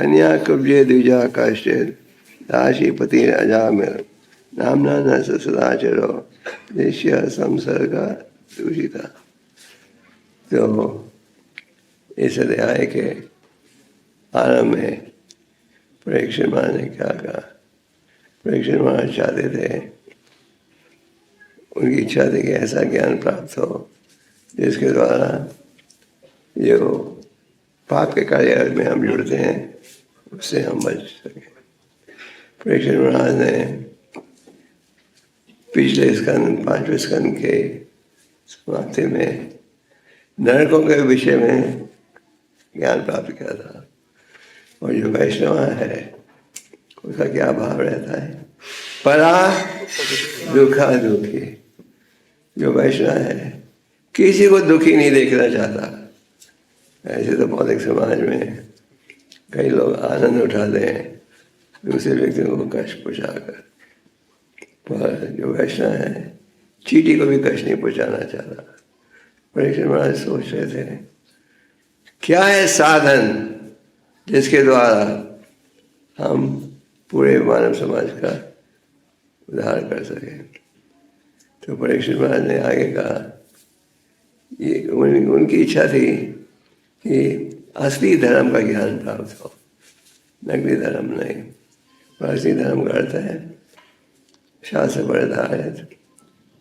कन्या कुब्जे द्विजा कश्चित दासीपति अजामिल नामना न सदाचरो निश्य संसर्ग दूषिता। तो इस अध्याय के आरंभ में परीक्षित महाराज ने क्या कहा? परीक्षित महाराज चाहते थे, उनकी इच्छा थी कि ऐसा ज्ञान प्राप्त हो जिसके द्वारा जो पाप के कार्य में हम जुड़ते हैं उससे हम बच सकें। परीक्षित महाराज ने पिछले स्कंद 5वें स्कंद के समाप्ति में नरकों के विषय में ज्ञान प्राप्त किया था। और जो वैष्णव है उसका क्या भाव रहता है? परा दुखा दुखी। जो वैष्णव है किसी को दुखी नहीं देखना चाहता। ऐसे तो भौतिक समाज में कई लोग आनंद उठाते हैं दूसरे व्यक्तियों को कष्ट पहुँचाकर, पर जो वैष्णव है चींटी को भी कष्ट नहीं पहुँचाना चाहता। परीक्षित महाराज सोच रहे थे क्या है साधन जिसके द्वारा हम पूरे मानव समाज का उद्धार कर सकें। तो परीक्षित महाराज ने आगे कहा, ये उनकी इच्छा थी कि असली धर्म का ज्ञान प्राप्त हो, नकली धर्म नहीं। असली धर्म का अर्थ है शास्त्र पर आधारित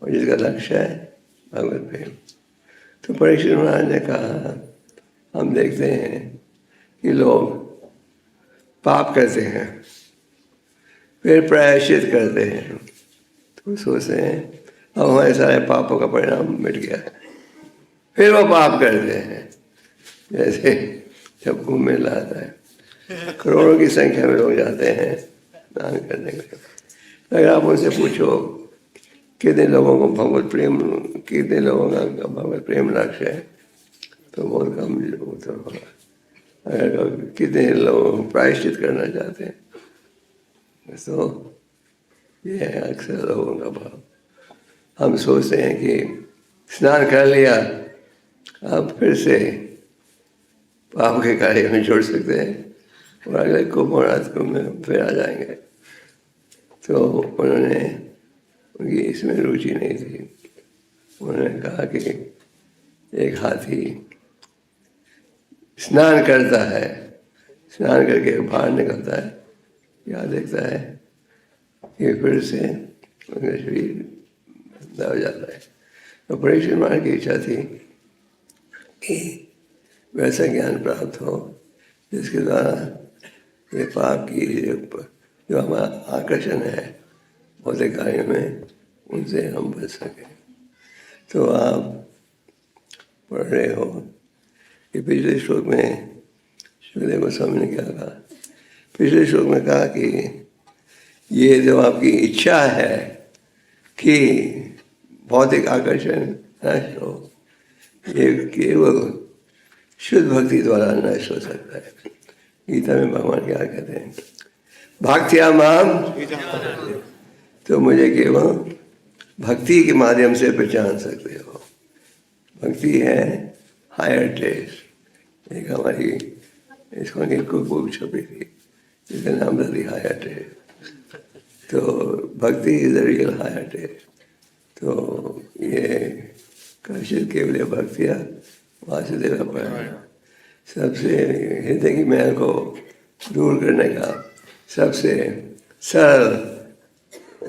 और जिसका लक्ष्य है भगवत प्रेम। तो परीक्षित महाराज ने कहा, हम देखते हैं कि लोग पाप करते हैं फिर प्रायश्चित करते हैं, तो सोचते हैं अब हमारे सारे पापों का परिणाम मिट गया है, फिर वो पाप करते हैं। जैसे जब कुंभ मेला आता है करोड़ों की संख्या में लोग जाते हैं दान करने के लिए। अगर आप उनसे पूछो कितने लोगों को भगवत प्रेम, कितने लोगों का भगवत प्रेम लक्ष्य है, तो बहुत कम उत्तर होगा। अगर कितने लोग प्रायश्चित करना चाहते हैं, तो ये है अक्सर लोगों का भाव। हम सोचते हैं कि स्नान कर लिया अब फिर से पाप के कार्य में जुड़ सकते हैं और अगले कुंभ में फिर आ जाएंगे। तो उन्होंने, उनकी इसमें रुचि नहीं थी। उन्होंने कहा कि एक हाथी स्नान करता है, स्नान करके बाहर निकलता है, क्या देखता है कि फिर से उनका शरीर दब जाता है। तो परीक्षित महाराज की इच्छा थी कि वैसा ज्ञान प्राप्त हो जिसके द्वारा ये पाप की जो हमारा आकर्षण है भौतिक कार्यों में, उनसे हम बच सकें। तो आप पढ़ रहे हो कि पिछले श्लोक में सुखदेव गोस्वामी ने क्या कहा? पिछले श्लोक में कहा कि ये जो आपकी इच्छा है कि भौतिक आकर्षण नष्ट हो, ये केवल शुद्ध भक्ति द्वारा नष्ट हो सकता है। गीता में भगवान क्या कहते हैं? भक्त्या माम, तो मुझे केवल भक्ति के माध्यम से पहचान सकते हो। भक्ति है हायर टेस्ट। एक हमारी इसको एक बुक छपी थी जिसका नाम था दी हायर टेस्ट। तो bhakti is the real higher taste. तो ये कशित केवल भक्तिया वासुदेव परायण, सबसे हृदय की मैल को दूर करने का सबसे सरल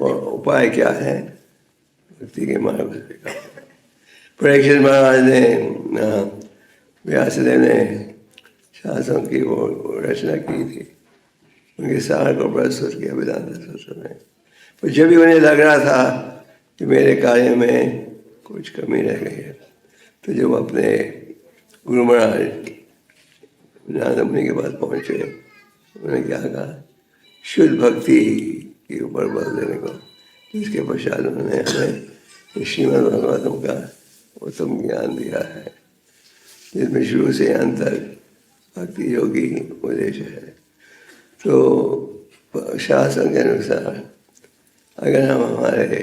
उपाय क्या है? भक्ति के मार्ग से। परीक्षित महाराज ने, व्यासदेव ने शास्त्रों की वो रचना की थी, उनके सार को प्रस्तुत किया वेदांत शास्त्र में। पर जब भी उन्हें लग रहा था कि मेरे कार्य में कुछ कमी रह गई है, तो जब अपने गुरु महाराज नारद मुनि के पास पहुँचे, उन्होंने क्या कहा? शुद्ध भक्ति के ऊपर बल देने को, जिसके पश्चात उन्होंने हमें श्रीमद् भागवतम का उत्तम ज्ञान दिया है, जिसमें शुरू से अंत तक भक्ति योगी उद्देश्य है। तो शास्त्र के अनुसार अगर हम हमारे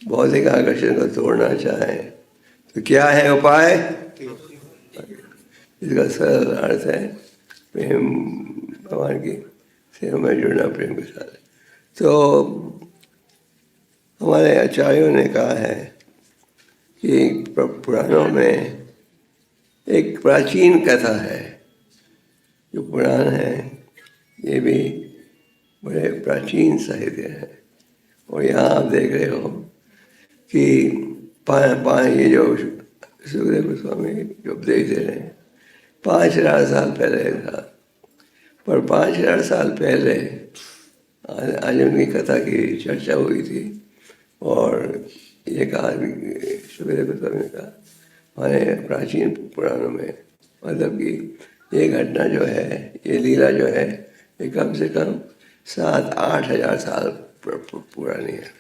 भौतिक आकर्षण को तोड़ना चाहें तो क्या है उपाय? इसका सरल अर्थ है प्रेम भगवान की सेवा में जुड़ना प्रेम के साथ। तो हमारे आचार्यों ने कहा है कि पुराणों में एक प्राचीन कथा है। जो पुराण है ये भी बड़े प्राचीन साहित्य है। और यहाँ आप देख रहे हो कि ये जो सुखदेव गोस्वामी जो उपदेश दे रहे हैं 5000 साल पहले था। पर 5000 साल पहले आज उनकी कथा की चर्चा हुई थी और ये कहा सुखदेव गोस्वामी ने कहा हमारे प्राचीन पुराणों में मतलब कि ये घटना जो है, ये लीला जो है, ये कम से कम 7-8 हजार साल पुरानी है।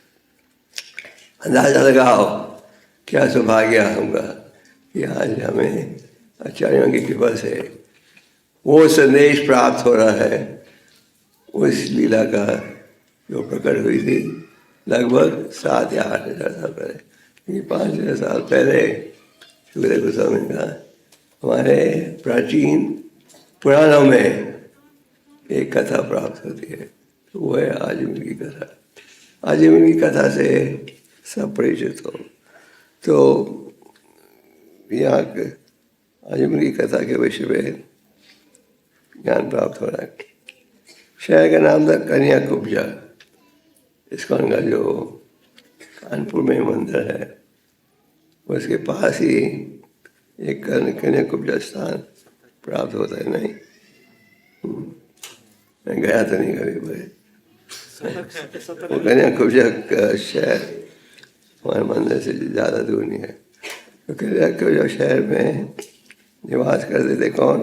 अंदाजा लगाओ क्या सौभाग्य होगा कि आज हमें आचार्यों की कृपा से वो संदेश प्राप्त हो रहा है उस लीला का जो प्रकट हुई थी लगभग 7 या 8 हजार साल पहले। 5,000 साल पहले सुखदेव गोस्वामी का हमारे प्राचीन पुराणों में एक कथा प्राप्त होती है, तो वो है आजमीन की कथा। आजमीन की कथा से सब परिचित हो। तो यहाँ आजमीन की कथा के विषय में ज्ञान प्राप्त हो रहा है। शहर का नाम था कन्याकुब्जा। इस्कॉन का जो कानपुर में मंदिर है उसके पास ही एक कन्याकुब्जा स्थान प्राप्त होता है। नहीं, मैं गया तो नहीं कभी भाई। वो कन्याकुब्जा का शहर हमारे मंदिर से ज़्यादा दूर नहीं है। तो कन्याकुब्जा शहर में निवास करते थे कौन?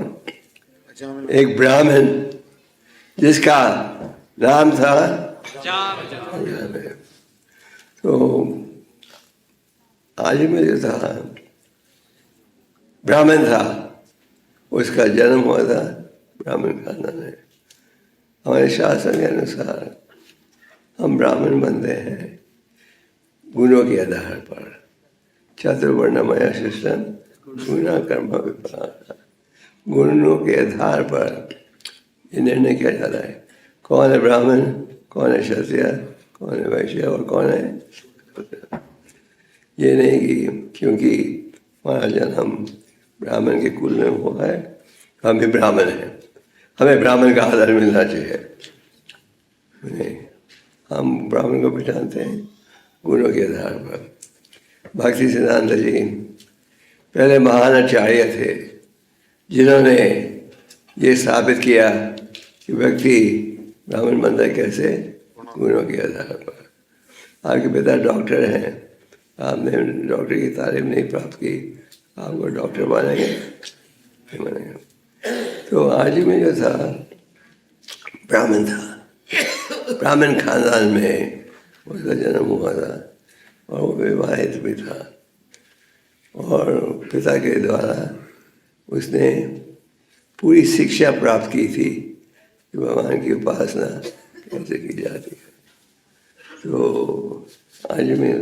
एक ब्राह्मण जिसका नाम था तो आजमीन जो था ब्राह्मण था, उसका जन्म हुआ था ब्राह्मण खानदान में। हमारे शास्त्र के अनुसार हम ब्राह्मण बनते हैं गुणों के आधार पर। चतुर्वर्णमय शिष्टम गुणा कर्म विपाक। गुणों के आधार पर ये निर्णय किया जाता है कौन है ब्राह्मण, कौन है क्षत्रिय, कौन है वैश्य और कौन है। ये नहीं कि क्योंकि हमारा जन्म ब्राह्मण के कुल में हुआ है हम भी ब्राह्मण हैं, हमें ब्राह्मण का आदर मिलना चाहिए। नहीं, हम ब्राह्मण को पहचानते हैं गुणों के आधार पर। भक्ति सिद्धांत जी पहले महान आचार्य थे जिन्होंने ये साबित किया कि व्यक्ति ब्राह्मण बनता है कैसे, गुणों के आधार पर। आपके पिता डॉक्टर हैं, आपने डॉक्टर की तालीम नहीं प्राप्त की, आपको डॉक्टर मानेंगे नहीं मानेंगे। तो आजमीन जो था ब्राह्मण था, ब्राह्मण खानदान में उसका जन्म हुआ था और वो विवाहित भी था। और पिता के द्वारा उसने पूरी शिक्षा प्राप्त की थी कि भगवान की उपासना कैसे की जाती है। तो आजमीन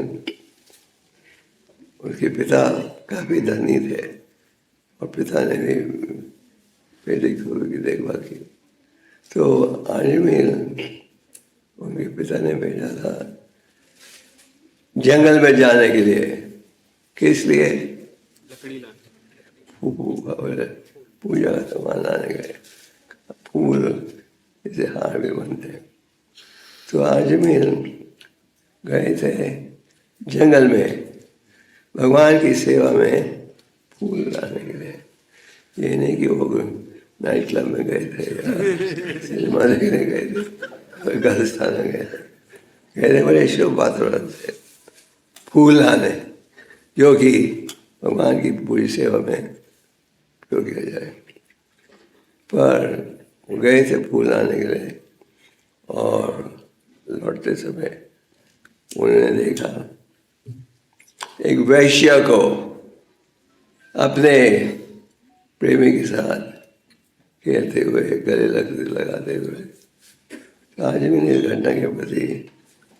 उसके पिता काफ़ी धनी थे और पिता ने भी बेटे की देखभाल की। तो आजमीन उनके पिता ने भेजा था जंगल में जाने के लिए। किस लिए? पूजा का सामान लाने गए, फूल इसे हार भी बनते हैं। तो आजमीन गए थे जंगल में भगवान की सेवा में फूल लाने के लिए। ये नहीं कि वो नाइट क्लब में गए थे या सिनेमा देखने गए थे, गलस्थान में गए थे बड़े शुभ वातावरण थे फूल लाने, जो कि भगवान की पूरी सेवा में उपयोग किया जाए। पर वो गए थे फूल लाने के लिए और लौटते समय उन्होंने देखा एक वैश्य को अपने प्रेमी के साथ खेलते हुए, गले लगाते हुए। आजमीन इस घटना के प्रति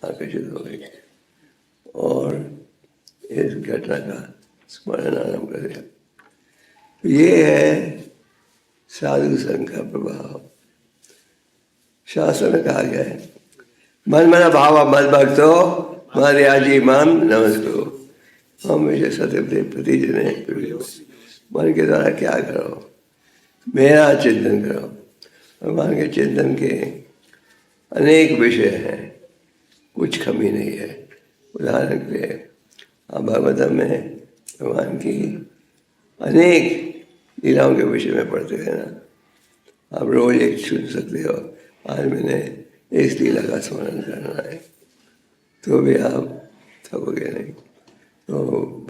आकर्षित हो गई और इस घटना का स्मरण आरंभ कर दिया। तो ये है साधु संघ का प्रभाव। शास्त्र में कहा गया है, मन मन भाव मद भक्तो मार्याजी माम नमस्को। हमेशा सत्य प्रतिजने मन के द्वारा क्या करो, मेरा चिंतन करो। भगवान के चिंतन के अनेक विषय हैं, कुछ कमी नहीं है। उदाहरण के लिए आप भागवतम में भगवान की अनेक लीलाओं के विषय में पढ़ते हैं ना, आप रोज एक सुन सकते हो। आज मैंने इस लीला का स्मरण करना है, तो भी आप थकोगे नहीं। तो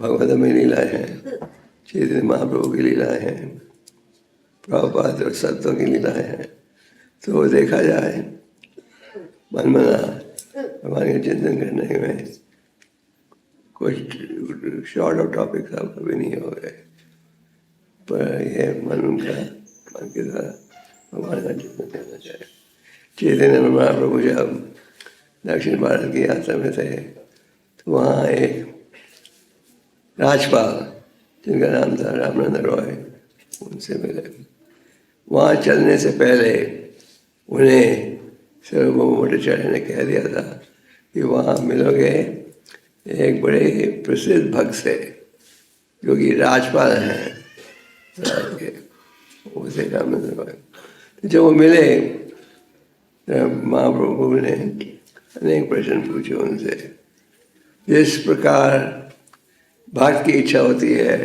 भगवतम में लीलाएँ हैं, चैतन्य महाप्रभु की लीलाएँ हैं, प्रभुपाद और संतों की लीलाएँ हैं। तो देखा जाए मन मना भगवान के चिंतन करने में कुछ शॉर्ट ऑफ टॉपिक आप कभी नहीं हो गए, पर यह मन उनका मन के द्वारा भगवान का चिंतन करना चाहिए। चैतन्य महाप्रभु जब दक्षिण भारत की यात्रा में थे, तो वहाँ एक राजपाल जिनका नाम था रामनंद रॉय, उनसे मिले। वहाँ चलने से पहले उन्हें सार्वभौम भट्टाचार्य ने कह दिया था कि वहाँ मिलोगे एक बड़े ही प्रसिद्ध भक्त से, जो कि राजपाल हैं राज के, उसे रामनंद रॉय। जब वो मिले, महाप्रभु ने अनेक प्रश्न पूछे उनसे। जिस प्रकार भक्त की इच्छा होती है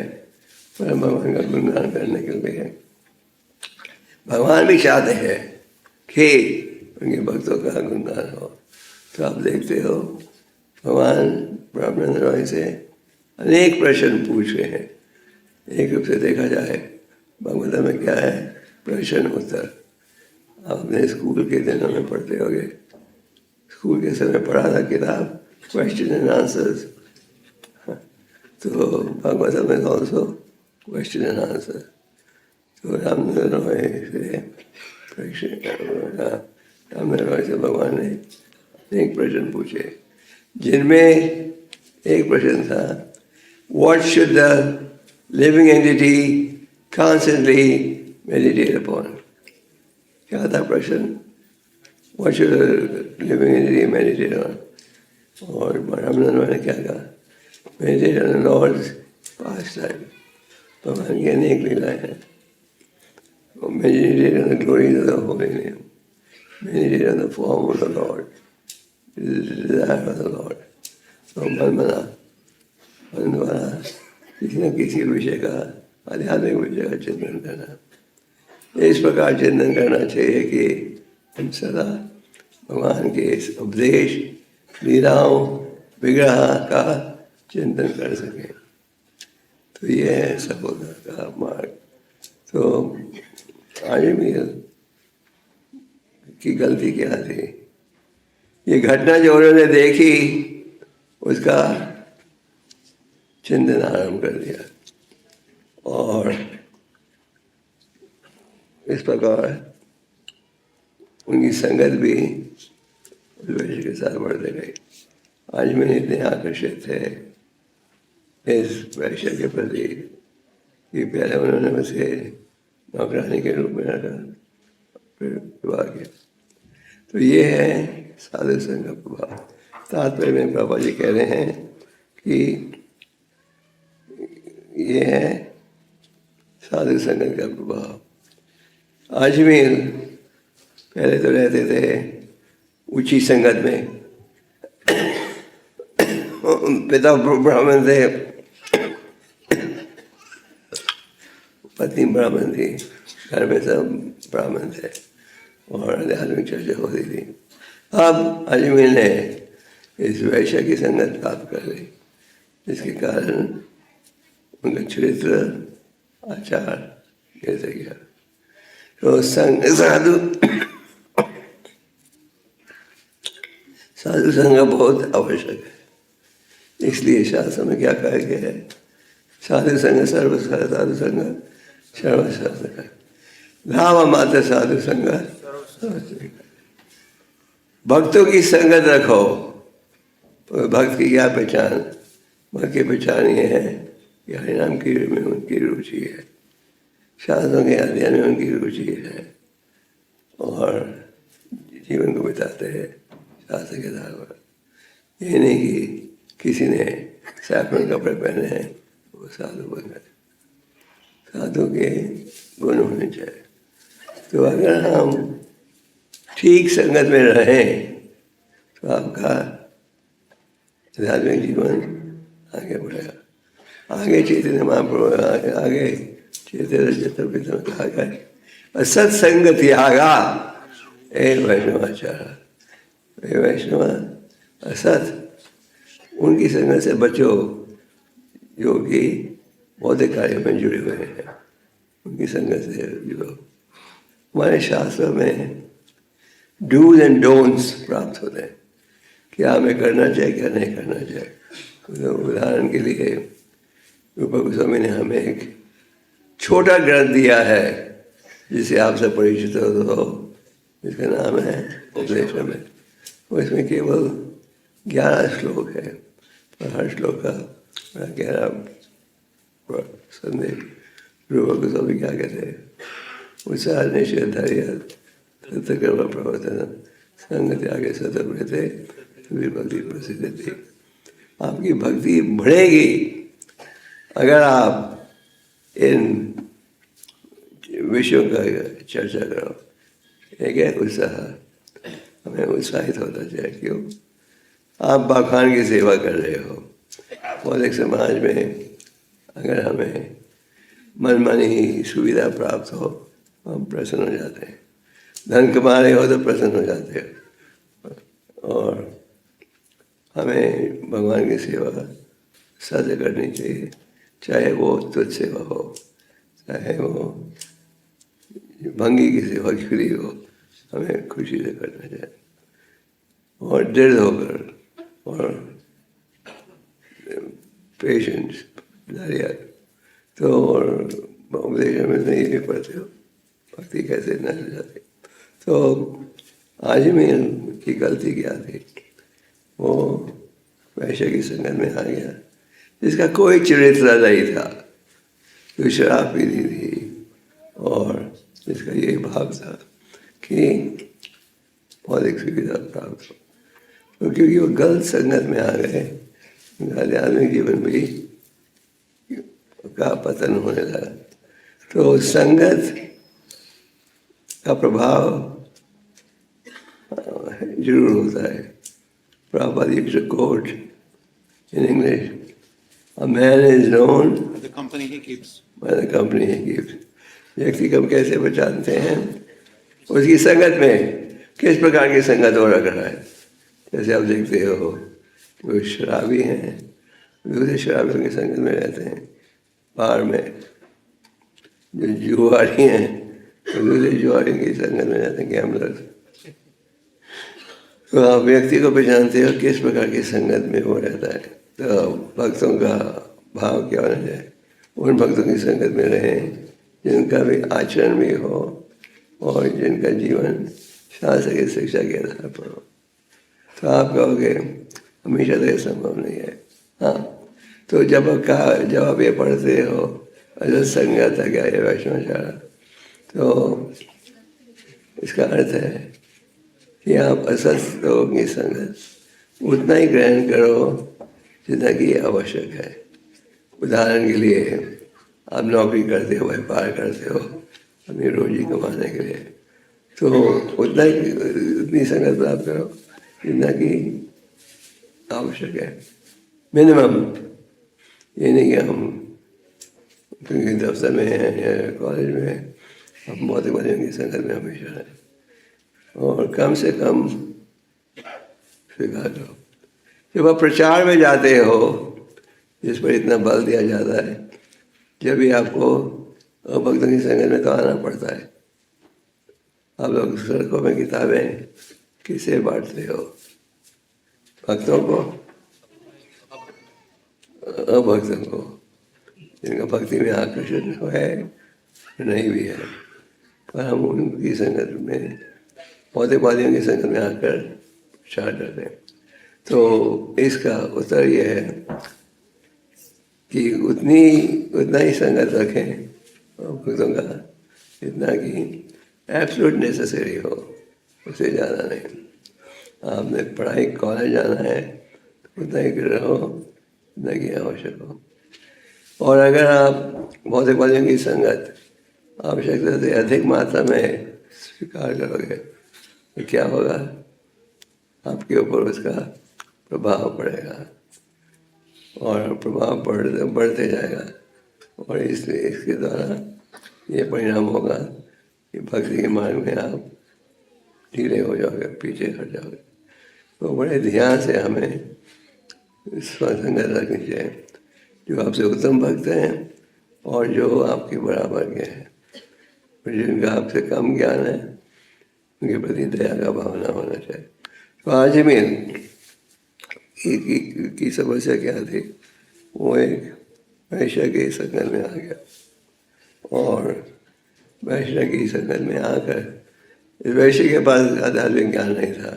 परम भगवान का गुणगान करने के लिए, भगवान भी चाहते हैं कि उनके भक्तों का गुणगान हो। तो आप देखते हो भगवान रामनंद रॉय से अनेक प्रश्न पूछ रहे हैं। एक रूप से देखा जाए भागवत में क्या है, प्रश्न उत्तर। आप अपने स्कूल के दिनों में पढ़ते होंगे, स्कूल के समय पढ़ा था किताब क्वेश्चन एंड आंसर्स। तो भागवत में ऑल्सो क्वेश्चन एंड आंसर। तो रामनंद रॉय से भगवान ने एक प्रश्न पूछे, जिनमें एक प्रश्न था, what should the living entity constantly meditate upon. क्या था प्रश्न, what should the living entity meditate on. और रामनंद रॉय ने क्या कहा, meditate on the lord's pastime. भगवान की अनेक लीलाएं हैं। Meditate on the glories of the holy name. Meditate on the form of the Lord. Desire of the Lord. तो मन द्वारा किसी न किसी विषय का, आध्यात्मिक विषय का चिंतन करना। इस प्रकार चिंतन करना चाहिए कि हम सदा भगवान के इस उपदेश, लीलाओं, विग्रह का चिंतन कर सकें। तो ये है सफलता का मार्ग। तो आजमीर की गलती क्या थी, ये घटना जो उन्होंने देखी उसका चिंतन आरंभ कर दिया, और इस प्रकार उनकी संगत भी उस वैश्य के साथ बढ़ते गई। आजमीर इतने आकर्षित थे इस वैश्य के प्रति कि पहले उन्होंने उसे नौकरानी के रूप में रखा, फिर विवाह किया। तो ये है साधु संग का प्रभाव। तात्पर्य में बाबा जी कह रहे हैं कि ये है साधु संगत का प्रभाव। अजमेर पहले तो रहते थे ऊंची संगत में, पिता ब्राह्मण थे, पत्नी ब्राह्मण थी, घर में सब ब्राह्मण थे और आध्यात्मिक चर्चा होती थी। अब अजमेर ने इस वैश्य की संगत प्राप्त कर ली, जिसके कारण उनका चरित्र आचार गिरते गया। तो साधु संग बहुत आवश्यक है। इसलिए शास्त्र में क्या कहा गया है, साधु संग सर्व साधु संग सर्वशास्त्र। भाव मात्र साधु संग। भक्तों की संगत रखो। भक्त की क्या पहचान, भक्त की पहचान ये है कि हरिनाम की में उनकी रुचि है, शास्त्रों के अध्ययन में उनकी रुचि है, और जीवन को बिताते हैं शास्त्र के आधार पर। ये नहीं कि किसी ने सैफरन कपड़े पहने हैं वो साधु बन गए। साधु के गुण होने चाहिए। तो अगर हम ठीक संगत में रहें तो आपका आध्यात्मिक जीवन आगे बढ़ेगा। आगे चैतन्य महाप्रभु आगे चैतन्य चतुर्वेद में कहा गया सत्संग त्यागा ए वैष्णवाचार। ए वैष्णव असत उनकी संगत से बचो जो कि बौद्धिक कार्य में जुड़े हुए हैं, उनकी संगत से जुड़ो। हमारे शास्त्रों में डूज एंड डोंट्स प्राप्त होते हैं, क्या हमें करना चाहिए क्या नहीं करना चाहिए। तो उदाहरण के लिए रूपा गोस्वामी ने हमें एक छोटा ग्रंथ दिया है जिसे आप सब परिचित हो, जिसका नाम है उपदेशरमण। वो इसमें केवल 11 श्लोक है और हर श्लोक का बड़ा गहरा संदेश। रूपा गोस्वामी क्या कहते हैं, उत्साह निश्चय धैर्य सत्यकर्म प्रवर्तन संग त्यागे सतत रहते भक्ति प्रसिद्ध थी। आपकी भक्ति बढ़ेगी अगर आप इन विषयों का चर्चा करो। एक है उत्साह, हमें उत्साहित होना चाहिए। क्यों? आप भगवान की सेवा कर रहे हो। बौद्धिक समाज में अगर हमें मनमानी सुविधा प्राप्त हो हम प्रसन्न हो जाते हैं, धन कमा रहे हो तो प्रसन्न हो जाते हो। और हमें भगवान की सेवा सदा करनी चाहिए, चाहे वो तुच्छ सेवा हो, चाहे वो भंगी की सेवा क्यों नहीं हो, हमें खुशी से करना चाहिए और दृढ़ होकर और पेशेंस धैर्य। तो और उपदेश में नहीं भी पढ़ते हो भक्ति कैसे न हो जाती। तो आज में की गलती क्या थी, वो वैश्य की संगत में आ गया जिसका कोई चरित्र नहीं था, जो शराब पीती थी और जिसका यही भाव था कि बौद्धिक सुविधा प्राप्त हो। तो क्योंकि वो गलत संगत में आ गए, आध्यात्मिक जीवन भी का पतन होने लगा। तो संगत का प्रभाव जरूर होता है। Prabhupada used to quote in English, a man is known by the company he keeps. by the company he keeps. व्यक्ति को हम कैसे पहचानते हैं, उसकी संगत में किस प्रकार की संगत हो रख रहा है। जैसे आप देखते हो वो शराबी हैं, दूसरे शराबियों की संगत में रहते हैं। बाहर में जो जुआरी हैं तो दूसरे जुआरियों की संगत में रहते हैं, गैम्बलर्स। तो आप व्यक्ति को पहचानते हो किस प्रकार की संगत में वो रहता है। तो भक्तों का भाव क्या होना चाहिए, उन भक्तों की संगत में रहें जिनका भी आचरण भी हो और जिनका जीवन शास्त्र की शिक्षा के आधार पर हो। तो आप कहोगे हमेशा तो ये संभव नहीं है। हाँ, तो जब आप ये पढ़ते हो अजर संगत है क्या ये वैष्णवाचार, तो इसका अर्थ है कि आप असत लोगों की संगत उतना ही ग्रहण करो जितना कि आवश्यक है। उदाहरण के लिए आप नौकरी करते हो, व्यापार करते हो अपनी रोजी कमाने के लिए, तो उतनी संगत प्राप्त करो जितना कि आवश्यक है, मिनिमम। ये नहीं कि हम क्योंकि दफ्तर में हैं या कॉलेज में हैं हम बहुत बड़े की संगत में हमेशा हैं, और कम से कम स्वीकार करो। जब आप प्रचार में जाते हो जिस पर इतना बल दिया जाता है, जब भी आपको भक्तों की संगत में तो आना पड़ता है। आप लोग सड़कों में किताबें किसे बांटते हो, भक्तों को, अभक्तों को, जिनका भक्ति में आकर्षण है नहीं भी है, पर हम उनकी संगत में पौधेवादियों की संगत में आकर प्रचार करते हैं। तो इसका उत्तर यह है कि उतना ही संगत रखें भक्तों का जितना कि एब्सोल्यूट नेसेसरी हो। उससे ज़्यादा नहीं। आपने पढ़ाई कॉलेज जाना है तो उतना ही रहो, उतना ही आवश्यक हो। और अगर आप भौतिक वादियों की संगत आवश्यकता से अधिक मात्रा में स्वीकार करोगे तो क्या होगा? आपके ऊपर उसका प्रभाव पड़ेगा और प्रभाव बढ़ते जाएगा, और इसलिए इसके द्वारा ये परिणाम होगा कि भक्ति के मार्ग में आप ढीले हो जाओगे, पीछे हट जाओगे। तो बड़े ध्यान से हमें संगत रखनी चाहिए जो आपसे उत्तम भक्त हैं और जो आपके बराबर के हैं, और जिनका आपसे कम ज्ञान है उनके प्रति दया का भावना होना चाहिए। तो आज में की समस्या क्या थी? वो एक वैश्य की संगत में आ गया, और वैश्य की संगत में आकर इस वैश्य के पास आध्यात्मिक ज्ञान नहीं था,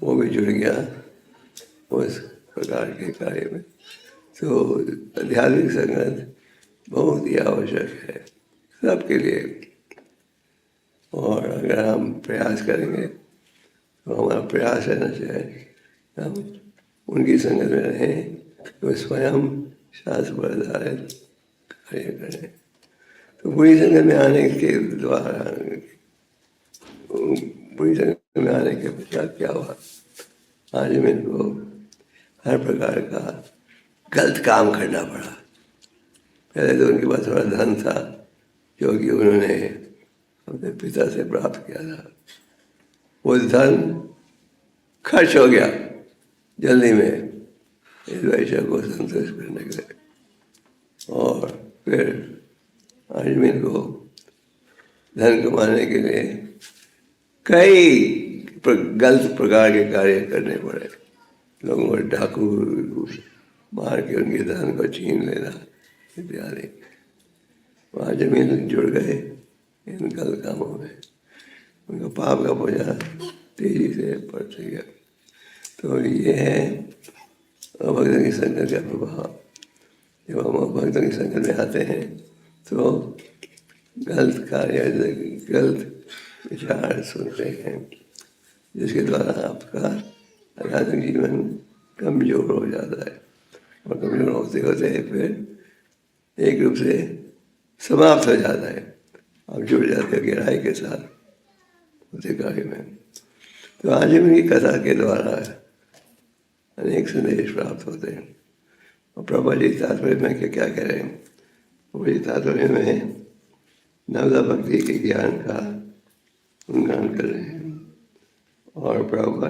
वो भी जुड़ गया उस प्रकार के कार्य में। तो आध्यात्मिक संगत बहुत ही आवश्यक है सबके लिए, और अगर हम प्रयास करेंगे तो हमारा प्रयास रहना चाहिए हम उनकी संगत में रहें तो स्वयं शास्त्र पर आधारित कार्य करें। तो बुरी संगत में आने के द्वारा, बुरी संगत में आने के पश्चात क्या हुआ? आज मेरे को हर प्रकार का गलत काम करना पड़ा। पहले तो उनके पास थोड़ा धन था जो कि उन्होंने अपने पिता से प्राप्त किया था, वो धन खर्च हो गया जल्दी में इस वैश्य को संतुष्ट करने के लिए। और फिर आदमी को धन कमाने के लिए कई गलत प्रकार के कार्य करने पड़े। लोगों को डाकू मार के उनके धन को छीन लेना इत्यादि। वहाँ जमीन जुड़ गए इन गलत कामों में, उनका पाप का बोझा तेजी से बढ़ते गया। तो ये है भक्तों की संगत का प्रभाव। जब हम भक्तों की संगत में आते हैं तो गलत कार्य, गलत विचार सुनते हैं, जिसके द्वारा आपका आध्यात्मिक जीवन कमजोर हो जाता है, और कमजोर होते होते फिर एक रूप से समाप्त हो जाता है। आप जुड़ जाते हो गहराई के साथ होते कार्य में। तो आज उनकी कथा के द्वारा अनेक संदेश प्राप्त होते हैं। और प्रभु जी तात्पर्य में क्या कह रहे हैं? प्रभु जी तात्पर्य में नवदा भक्ति के ज्ञान का उन्गान कर रहे हैं, और प्रभु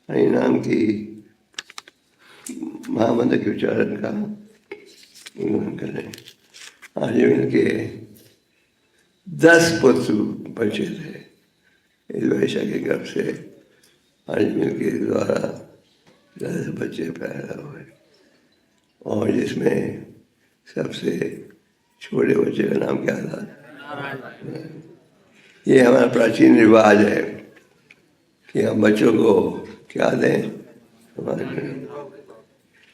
हरि नाम की महामंत्र के उच्चारण का उन्गान कर रहे हैं। आज इनके 10 पुत्र बचे थे इस वैश्य के गर्भ से। अर्जुन के द्वारा 10 बच्चे पैदा हुए, और जिसमें सबसे छोटे बच्चे का नाम क्या था? ये हमारा प्राचीन रिवाज है कि हम बच्चों को क्या दें?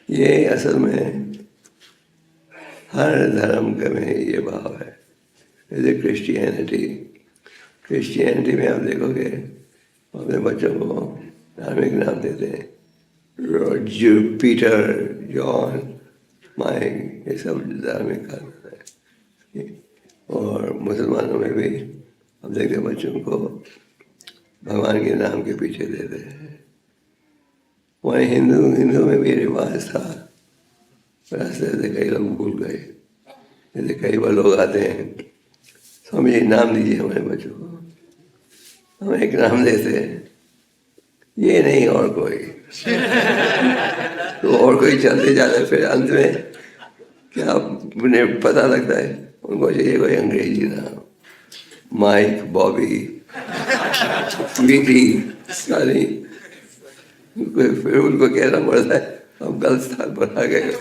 ये असल में हर धर्म के में ये भाव है। जैसे क्रिश्चियनिटी में आप देखोगे अपने बच्चों को धार्मिक नाम देते हैं, पीटर, जॉन, माइक, ये सब धार्मिक नाम है। और मुसलमानों में भी हम देखते बच्चों को भगवान के नाम के पीछे देते हैं। वहीं हिंदू में भी रिवाज था, रास्ते से कई लोग भूल गए। जैसे कई बार लोग आते हैं, स्वामी जी नाम दीजिए हमारे बच्चों को, हम एक नाम देते हैं, ये नहीं और कोई। तो और कोई चलते जाते, फिर अंत में क्या उन्हें पता लगता है उनको चाहिए कोई अंग्रेजी नाम, माइक, बॉबी, स्वीटी, सारी। फिर उनको कहना पड़ता है हम गलत स्थान पर आ गए।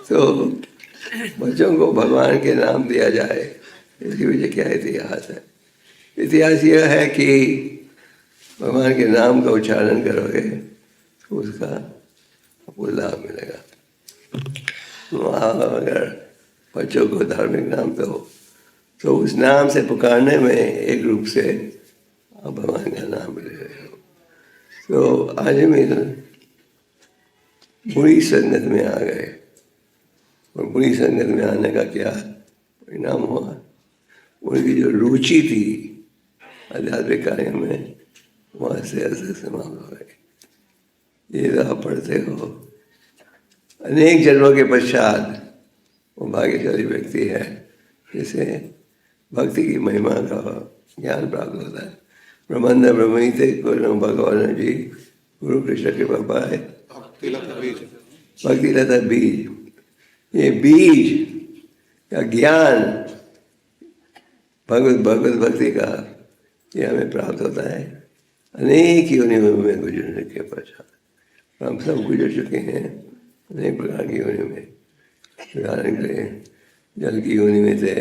तो बच्चों को भगवान के नाम दिया जाए, इसके पीछे क्या इतिहास है? इतिहास यह है कि भगवान के नाम का उच्चारण करोगे तो उसका आपको लाभ मिलेगा। अगर बच्चों को धार्मिक नाम दो तो उस नाम से पुकारने में एक रूप से आप भगवान का नाम ले रहे हो। तो आजमीन बुरी संगत में आ गए, और बुरी संगत में आने का क्या परिणाम हुआ, उनकी जो रुचि थी आध्यात्मिक कार्य में वहाँ से ऐसे समाप्त हो गई। ये तो आप पढ़ते हो, अनेक जन्मों के पश्चात वो भाग्यशाली व्यक्ति है जिसे भक्ति की महिमा का ज्ञान प्राप्त होता है। ब्रह्मानंद ब्रह्मणिते भगवान जी गुरु कृष्ण के पापा है भक्ति लता बीज। ये बीज का ज्ञान भगवत भक्ति का ये हमें प्राप्त होता है अनेक योनियों में गुजरने के पश्चात। हम सब गुजर चुके हैं अनेक प्रकार की योनि में। उदाहरण के लिए जल की योनि में थे,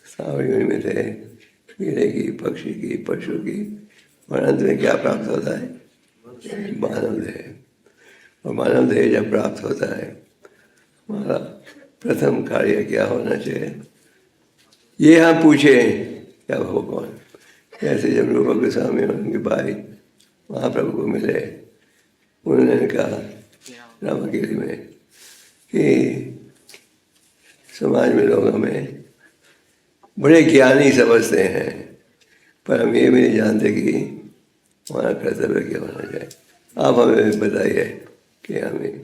सांवर योनि में थे, कीड़े की, पक्षी की, पशु की, और अंत में क्या प्राप्त होता है, मानव देह। और मानव देह जब प्राप्त होता है हमारा प्रथम कार्य क्या होना चाहिए, ये हम पूछे क्या हो कौन। ऐसे जब रूपा गोस्वामी और उनके भाई महाप्रभु को मिले, उन्होंने कहा रामागिरी में कि समाज में लोग हमें बड़े ज्ञानी समझते हैं, पर हम ये भी नहीं जानते कि हमारा कर्तव्य क्या होना चाहिए। आप हमें बताइए कि हमें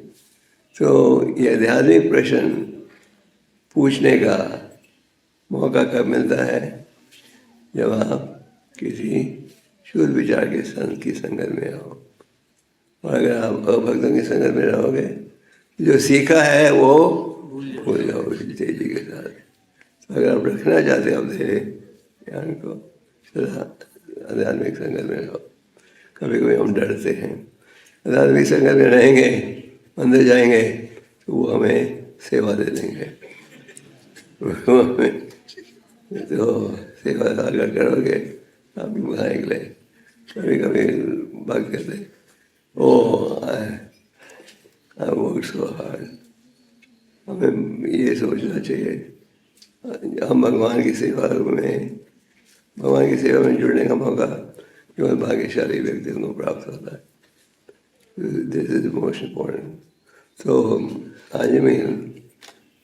तो ये आध्यात्मिक प्रश्न पूछने का मौका कब मिलता है, जब आप किसी शुद्ध विचार के संत की संगत में हो। और अगर आप अभक्तों की संगत में रहोगे, जो सीखा है वो भूल जाओगे तेजी के साथ। तो अगर आप रखना चाहते हो अपने ज्ञान को, सदा आध्यात्मिक संगत में रहो। कभी कभी हम डरते हैं, आध्यात्मिक संगत में रहेंगे, अंदर जाएंगे तो वो हमें सेवा दे देंगे। तो सेवा अगर करोगे आपकी बुराई के लिए कभी कभी बात करते, आई वर्क सो हार्ड। हमें ये सोचना चाहिए हम भगवान की सेवा में जुड़ने का मौका केवल भाग्यशाली व्यक्तियों को प्राप्त होता है। This is most important. तो आज में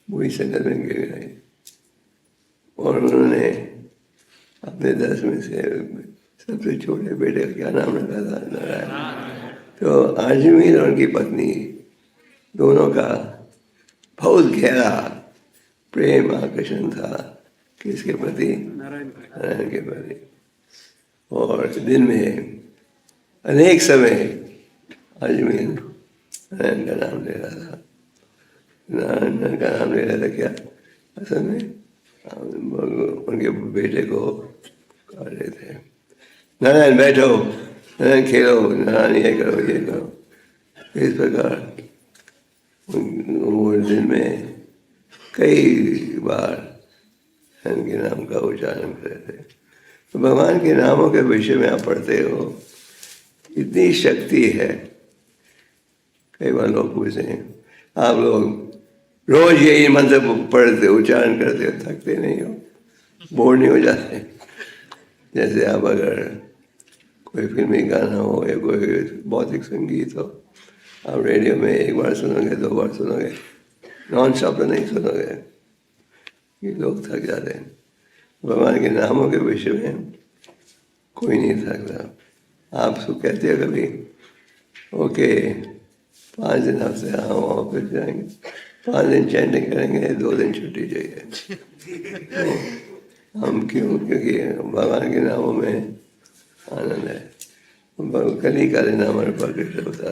बुरी संगत में गिर गए और उन्होंने अपने 10 में से सबसे छोटे बेटे का क्या नाम रखा था, नारायण। तो आजमीर और उनकी पत्नी दोनों का बहुत गहरा प्रेम आकर्षण था किसके प्रति, नारायण के प्रति। और दिन में अनेक समय आजमीर नारायण का नाम ले रहा था। नारायण का नाम ले रहा था क्या, असल में उनके बेटे को कह रहे थे, नारायण बैठो, नारायण खेलो, नारायण ये करो ये करो। इस प्रकार वो दिन में कई बार इनके नाम का उच्चारण करते थे। तो भगवान के नामों के विषय में आप पढ़ते हो, इतनी शक्ति है। कई बार लोग पूछते हैं, आप लोग रोज यही मंत्र पढ़ते उच्चारण करते हो, थकते नहीं हो, बोर नहीं हो जाते? जैसे आप अगर कोई फिल्मी गाना हो या कोई भौतिक संगीत हो, आप रेडियो में एक बार सुनोगे, 2 बार सुनोगे, नॉन स्टॉप तो नहीं सुनोगे, ये लोग थक जाते हैं। भगवान के नामों के विषय में कोई नहीं थकता। आप कहते हो कभी ओके 5 दिन आपसे ऑफिस जाएंगे, 5 दिन चैंटिंग करेंगे, 2 दिन छुट्टी चाहिए। तो हम क्यों? क्योंकि भगवान के नामों में आनंद है। कली काले नाम कृष्ण होता।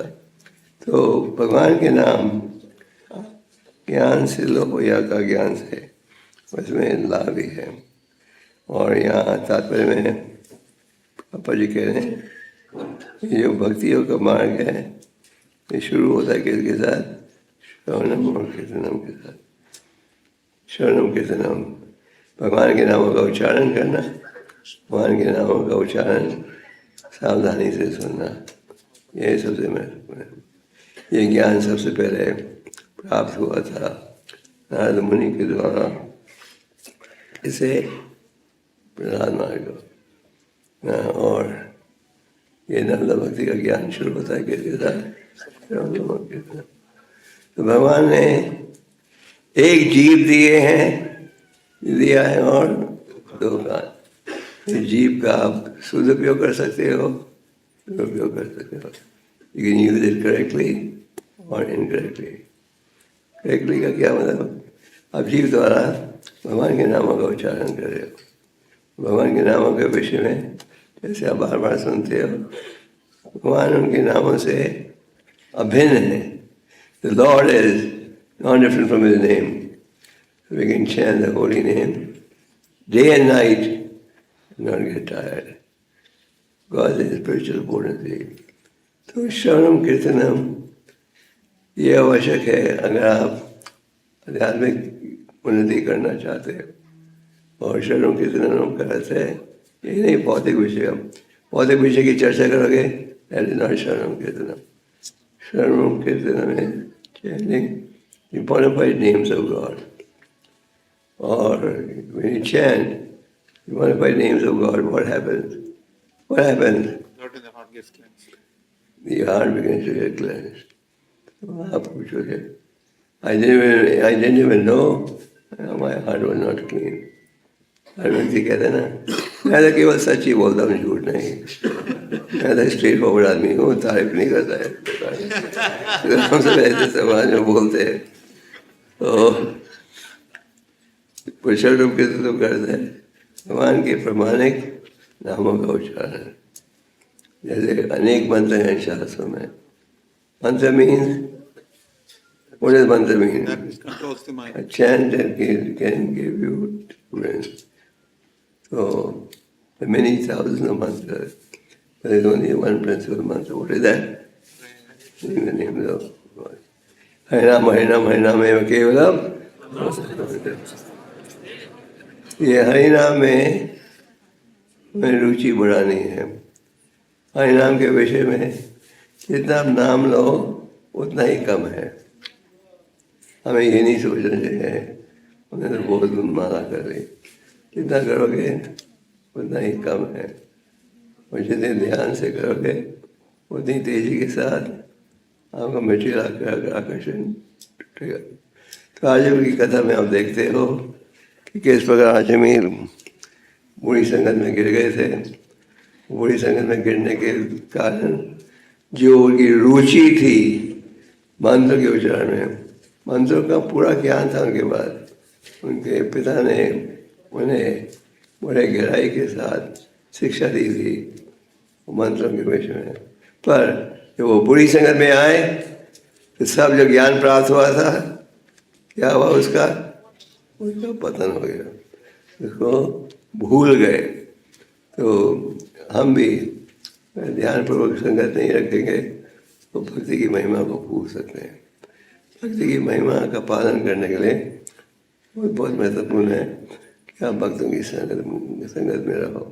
तो भगवान के नाम ज्ञान से लो या का ज्ञान से, उसमें लाभ ही है। और यहाँ तात्पर्य में पापा जी कह रहे हैं, ये जो भक्तियों का मार्ग है, ये शुरू होता है किसके साथ? श्रवणम और कीर्तनम के साथ। श्रवणम कीर्तनम, भगवान के नामों का उच्चारण करना, भगवान के नामों का उच्चारण सावधानी से सुनना, यह सबसे महत्वपूर्ण है। ये ज्ञान सबसे पहले प्राप्त हुआ था नारद मुनि के द्वारा। इसे प्रहलाद मार्ग और ये नर्मदा भक्ति का ज्ञान शुरू होता है किसके साथ? तो भगवान ने एक जीव दिया है और 2 कान। जीव का आप सदुपयोग कर सकते हो, दुरुपयोग कर सकते हो। You can use it correctly और इनकरेक्टली। करेक्टली का क्या मतलब? आप जीव द्वारा भगवान के नामों का उच्चारण कर रहे हो। भगवान के नामों के विषय में जैसे आप बार बार सुनते हो, भगवान उनके नामों से अभिन्न है। The Lord is not different from His name. We can chant the holy name day and night and not get tired. God is spiritual potency. तो श्रवणम कीर्तनम ये आवश्यक है अगर आप आध्यात्मिक उन्नति करना चाहते हो। और श्रवणम कीर्तनम का अर्थ है यही नहीं भौतिक विषय की चर्चा करोगे, that is not श्रवणम कीर्तनम। श्रवणम कीर्तनम है chanting the bona names of God. Or when you chant the bona names of God, what happens? What happens? The heart gets cleansed. The heart begins to get cleansed. So आप पूछोगे, I didn't even know my heart was not clean. हर व्यक्ति कहते हैं ना, मैं तो केवल सच ही बोलता हूँ, झूठ नहीं। मैं तो स्ट्रेट फॉरवर्ड आदमी हूँ, तारीफ नहीं करता है। हम सब ऐसे समाज में बोलते हैं। तो पुरुषों रूप के तो करते हैं भगवान के प्रमाणिक नामों का उच्चारण। जैसे अनेक मंत्र हैं शास्त्रों में। मंत्र means, what does mantra mean? That controls the mind. A chant can give you students. So, there are many thousands of mantras, but there is only one principal mantra. What is that? In the name of God. Harinam, Harinam, Harinam eva kevalam. ये हरिनाम में हमें रुचि बढ़ानी है। हरिनाम के विषय में जितना आप नाम लो उतना ही कम है। हमें ये नहीं सोचना चाहिए उन्हें तो बहुत माला कर रही, जितना करोगे उतना ही कम है। और जितने ध्यान से करोगे उतनी तेजी के साथ आपका मटेरियल आकर्षण टूटेगा। तो आज की कथा में आप देखते हो कि किस प्रकार आजमीर बुरी संगत में गिर गए थे। बुरी संगत में गिरने के कारण जो उनकी रुचि थी मंत्र के उच्चारण में, मंत्रों का पूरा ज्ञान था उनके पास। उनके पिता ने उन्हें बड़े गहराई के साथ शिक्षा दी थी मंत्रों के विषय में। पर जब वो बुरी संगत में आए तो सब जो ज्ञान प्राप्त हुआ था, क्या हुआ उसका पतन हो गया, उसको भूल गए। तो हम भी ध्यानपूर्वक संगत नहीं रखेंगे तो भक्ति की महिमा को भूल सकते हैं। भक्ति की महिमा का पालन करने के लिए बहुत महत्वपूर्ण है कि आप भक्तों की संगत में रहो।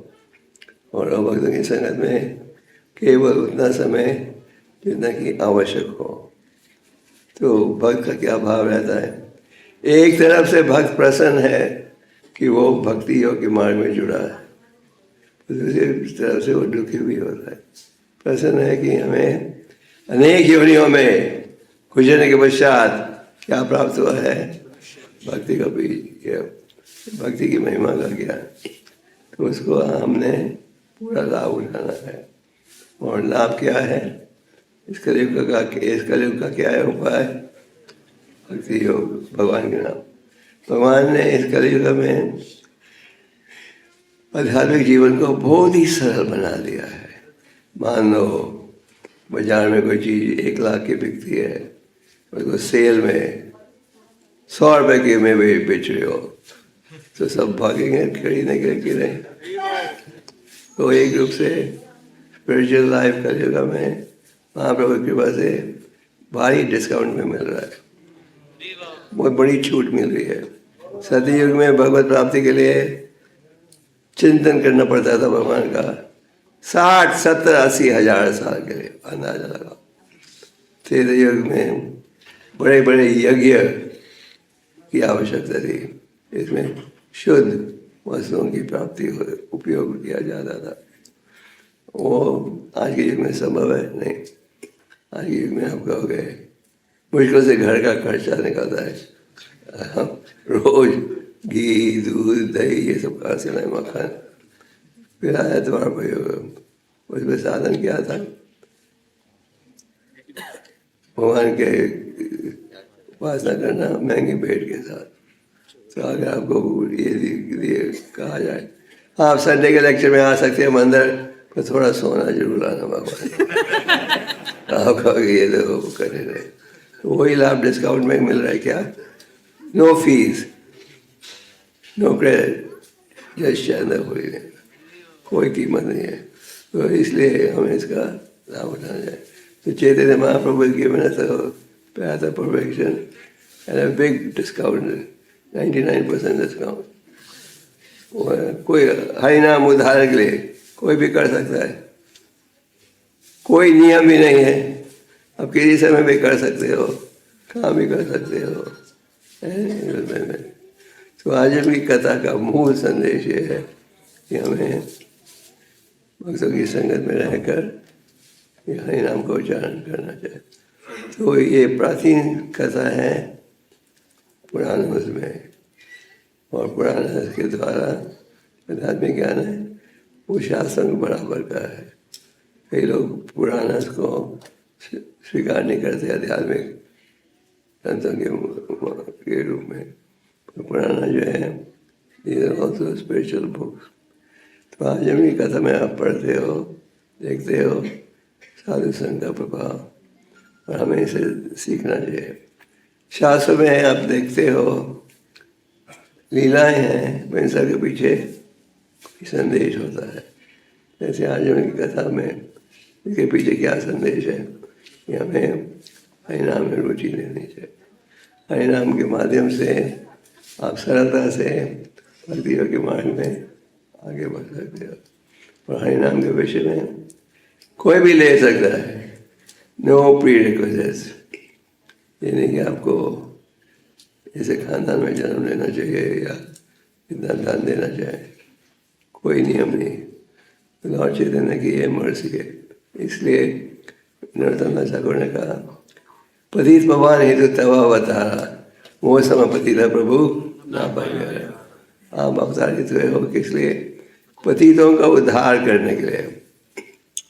और भक्तों की संगत में केवल उतना समय जितना कि आवश्यक हो। तो भक्त का क्या भाव रहता है? एक तरफ से भक्त प्रसन्न है कि वो भक्ति योग के मार्ग में जुड़ा है, दूसरी तरफ से वो दुखी भी होता है। प्रसन्न है कि हमें अनेक योनियों में गुजरने के पश्चात क्या प्राप्त हुआ है? भक्ति का बीज, भक्ति की महिमा का ज्ञान। तो उसको हमने पूरा लाभ उठाना है। और लाभ क्या है? इस कलयुग का क्या है उपाय? भक्ति योग, भगवान के नाम। भगवान ने इस कलयुग में आध्यात्मिक जीवन को बहुत ही सरल बना दिया है। मान लो बाजार में कोई चीज़ 1 लाख की बिकती है, उसको सेल में 100 रुपए के में बेच रहे हो, तो सब भागेंगे खरीदने के लिए कि नहीं? तो एक रूप से स्पिरिचुअल लाइफ का जगह में महाप्रभु की कृपा से भारी डिस्काउंट में मिल रहा है, बहुत बड़ी छूट मिल रही है। सतयुग में भगवत प्राप्ति के लिए चिंतन करना पड़ता था भगवान का 60, 70, 80 हजार साल के लिए, अंदाजा लगा। त्रेता युग में बड़े बड़े यज्ञ की आवश्यकता थी, इसमें शुद्ध वस्तुओं की प्राप्ति उपयोग किया जाता था। वो आज के युग में संभव है नहीं। आज के युग में आप कहोगे मुश्किल से घर का खर्चा निकलता है। हम रोज घी दूध दही ये सब कहाँ से लाए, मक्खन। फिर आया तुम्हारा प्रयोग, उसमें साधन क्या था? भगवान के उपासना करना महंगी भेंट के साथ। तो अगर आपको ये कहा जाए, आप संडे के लेक्चर में आ सकते हैं मंदिर पर, थोड़ा सोना जरूर लाना भगवान। आप कहोगे ये तो करे रहे, तो वही लाभ डिस्काउंट में मिल रहा है क्या? No fees, no credit, just channel कोई कीमत नहीं है। तो इसलिए हमें इसका लाभ उठाना चाहिए। तो Chaitanya Mahaprabhu given us a path of perfection and a big discount, 99% discount. कोई हरिनाम उद्धार के लिए कोई भी कर सकता है, कोई नियम भी नहीं है। आप किसी समय भी कर सकते हो, काम भी कर सकते हो। तो आज की कथा का मूल संदेश ये है कि हमें भक्तों की संगत में रहकर हरि नाम का उच्चारण करना चाहिए। तो ये प्राचीन कथा है पुराणों में, और पुराण के द्वारा आध्यात्मिक ज्ञान है वो शास्त्र के बराबर का है। कई लोग पुराण को स्वीकार नहीं करते आध्यात्मिक ग्रंथों के रूप में। तो पुराण जो है ये ऑल्सो स्पिरिचुअल बुक्स। तो आज अपनी कथा में आप पढ़ते हो, देखते हो साधु संत का प्रभाव, और हमें इसे सीखना चाहिए। शास्त्र में आप देखते हो लीलाएं हैं, पर इन सब के पीछे संदेश होता है। जैसे आज उनकी कथा में इसके पीछे क्या संदेश है कि हमें हरिनाम में रुचि लेनी चाहिए। हरिनाम के माध्यम से आप सरलता से भक्ति के मार्ग में आगे बढ़ सकते हो। और हरिनाम के विषय में कोई भी ले सकता है, नो प्री रिक्वेस्ट। ये नहीं कि आपको ऐसे खानदान में जन्म लेना चाहिए या इतना दान देना चाहिए, कोई नियम नहीं। लॉर्ड चैतन्य की ये मर्जी है। इसलिए नरोत्तम दास ठाकुर ने कहा, पतित भगवान हेतु तवा अवतारा, मोह समपति था प्रभु ना पाएगा। आप अवतारित हुए हो किस लिए? पतितों का उद्धार करने के लिए।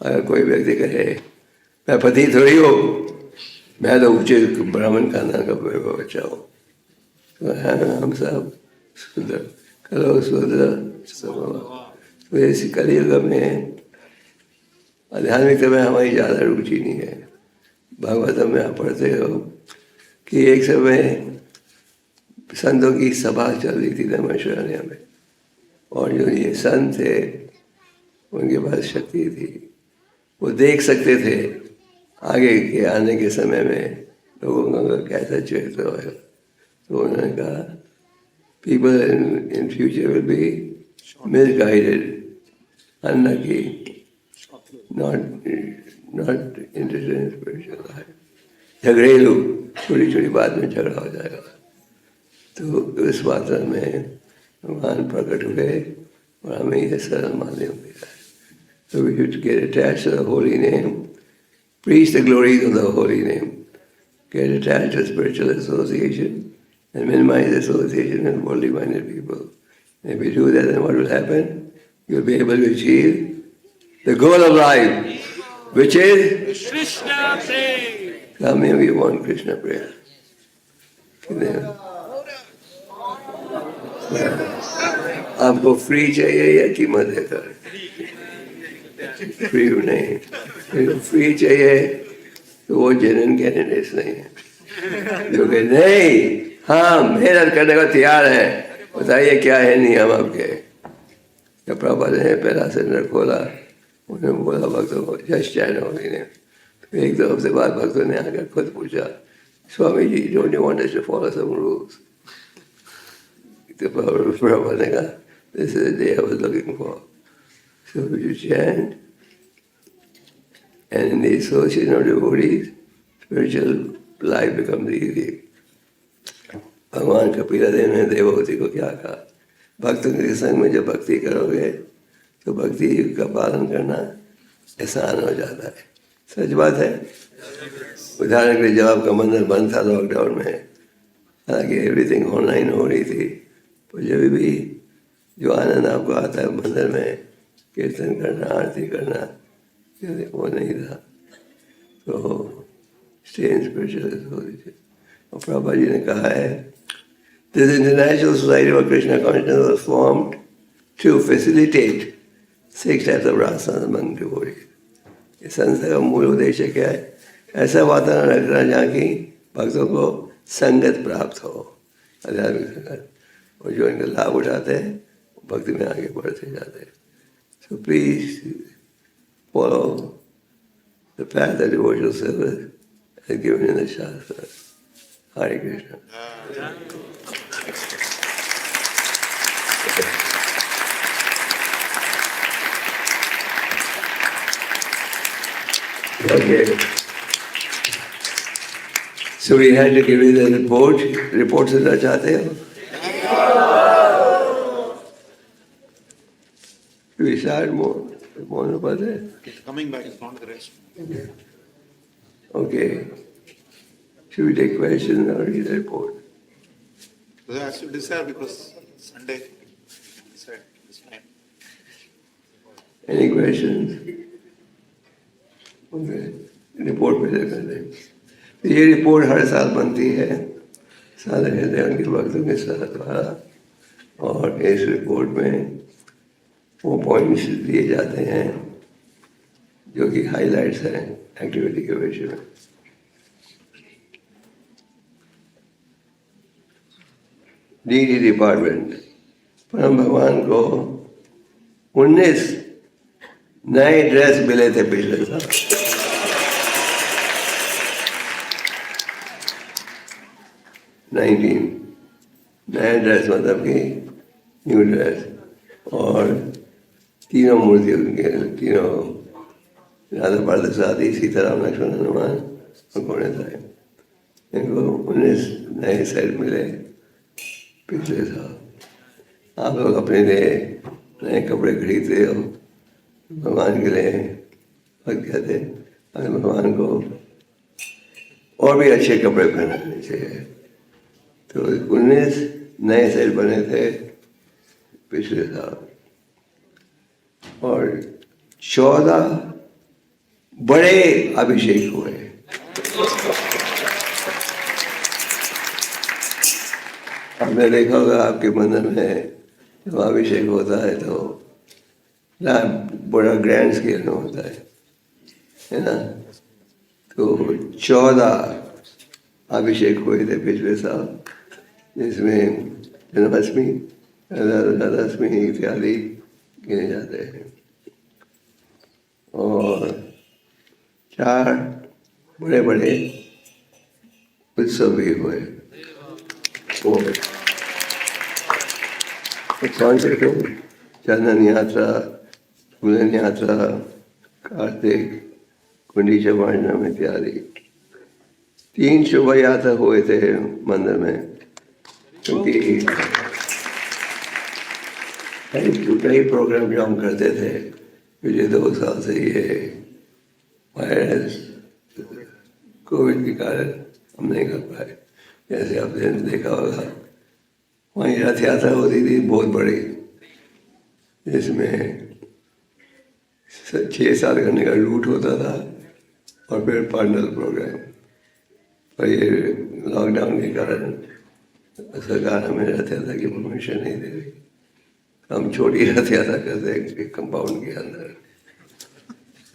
अगर कोई व्यक्ति कहे मैं पतित थोड़ी हो, मैं तो ऊंचे ब्राह्मण खानदान का बच्चा हूँ, तो हम सब शुद्ध कलो शुद्ध। तो ऐसी कलियुग में आध्यात्मिकता में हमारी ज़्यादा रुचि नहीं है। भागवतम में आप पढ़ते हो कि एक समय संतों की सभा चल रही थी धर्मशाला में, और जो ये संत थे उनके पास शक्ति थी, वो देख सकते थे आगे के आने के समय में लोगों का कैसा चरित्र होगा। तो उन्होंने कहा people in future will be misguided, unlucky, not interested in spiritual life. झगड़ेलू, छोटी छोटी बात में झगड़ा हो जाएगा। तो उस बात में भगवान प्रकट हुए और हमें यह सरल माध्यम दिया है। So we should get attached to the holy name, preach the glories of the holy name, get attached to spiritual association, and minimize association with worldly minded people. And if you do that, then what will happen? You'll be able to achieve the goal of life, which is Krishna Prem. How many of you want Krishna Prem? आपको free चाहिए या कीमत देकर? Free नहीं। Free चाहिए तो वो genuine candidates नहीं है जो कि नहीं, हाँ मेहनत करने को तैयार है, बताइए क्या है नियम आपके। प्रभुपाद ने पहला सेंटर खोला, उन्होंने बोला भक्तों को जस्ट चैन होली ने। तो एक दो हफ्ते बाद भक्तों ने आकर खुद पूछा, Swami ji don't you want us to follow some rules? तो प्रभुपाद ने कहा this is the day I was looking for. So you chant and in the association of devotees, spiritual life becomes easy. भगवान कपिला देव ने देवहूति को क्या कहा? भक्तों के संग में जब भक्ति करोगे तो भक्ति का पालन करना आसान हो जाता है। सच बात है। उदाहरण के लिए जब आपका मंदिर बंद था लॉकडाउन में, हालांकि एवरीथिंग ऑनलाइन हो रही थी, तो जब भी जो आनंद आपको आता है मंदिर में कीर्तन करना, आरती करना, वो नहीं था। तो स्टे स्पिरिचुअल हो रही थी। और प्रभा जी ने कहा है, this international society of Krishna consciousness was formed to facilitate 6 types of रासना अमंग डिवोटीज। इस संस्था का मूल उद्देश्य क्या है? ऐसा वातावरण रखना जहाँ की भक्तों को संगत प्राप्त हो, आध्यात्मिक संगत, और जो इनका लाभ उठाते हैं भक्ति में आगे बढ़ते जाते हैं। So please follow the path that devotional service is given in the Shastra. Hare Krishna. Okay. So we had to give you the report. Report सुनना चाहते हो? We start more about it. It's coming back, it's not the rest. Okay. Should we take questions or read the report? So I should decide because Sunday, decide this time. Any questions? Okay. Report में कर दें। ये report हर साल बनती है साधक हृदय उनके भक्तों के द्वारा, और इस रिपोर्ट में वो पॉइंट्स दिए जाते हैं जो कि हाइलाइट्स हैं एक्टिविटी के विषय में। डीडी डिपार्टमेंट, परम भगवान को 19 नए ड्रेस मिले थे पिछले साल। नया ड्रेस मतलब कि न्यू ड्रेस, और तीनों मूर्ति उनके, तीनों राधा पार्थसारथी, सीताराम लक्ष्मण हनुमान और घोड़े साहब, इनको 19 नए सेट मिले पिछले साल। आप लोग अपने लिए नए कपड़े खरीदते हो, भगवान के लिए भक्त कहते हैं, भगवान को और भी अच्छे कपड़े पहनाने चाहिए। तो 19 नए सेट बने थे पिछले साल, और 14 बड़े अभिषेक हुए। आपने देखा होगा आपके मंदिर में जब अभिषेक होता है तो बड़ा ग्रैंड स्केल में होता है ना। तो 14 अभिषेक हुए थे पिछले साल, जिसमें जन्माष्टमी, राधाष्टमी इत्यादि गिने जाते हैं, और 4 बड़े बड़े उत्सव भी हुए। कौन से थे? चंदन यात्रा, फूलन यात्रा, कार्तिक, कुंडी चमाणम इत्यादि। 3 शोभा यात्रा हुए थे मंदिर में, क्योंकि कई प्रोग्राम जो हम करते थे पिछले 2 साल से, ये वायरस कोविड के कारण हम नहीं कर पाए। जैसे आपने देखा होगा वहीं रथ यात्रा होती थी बहुत बड़ी, जिसमें 6-7 घंटे का रूट होता था, और फिर पैंडल प्रोग्राम। और ये लॉकडाउन के कारण सरकार हमें रथ यात्रा की परमिशन नहीं दे रही। हम छोटी रथ यात्रा करते हैं कंपाउंड के अंदर।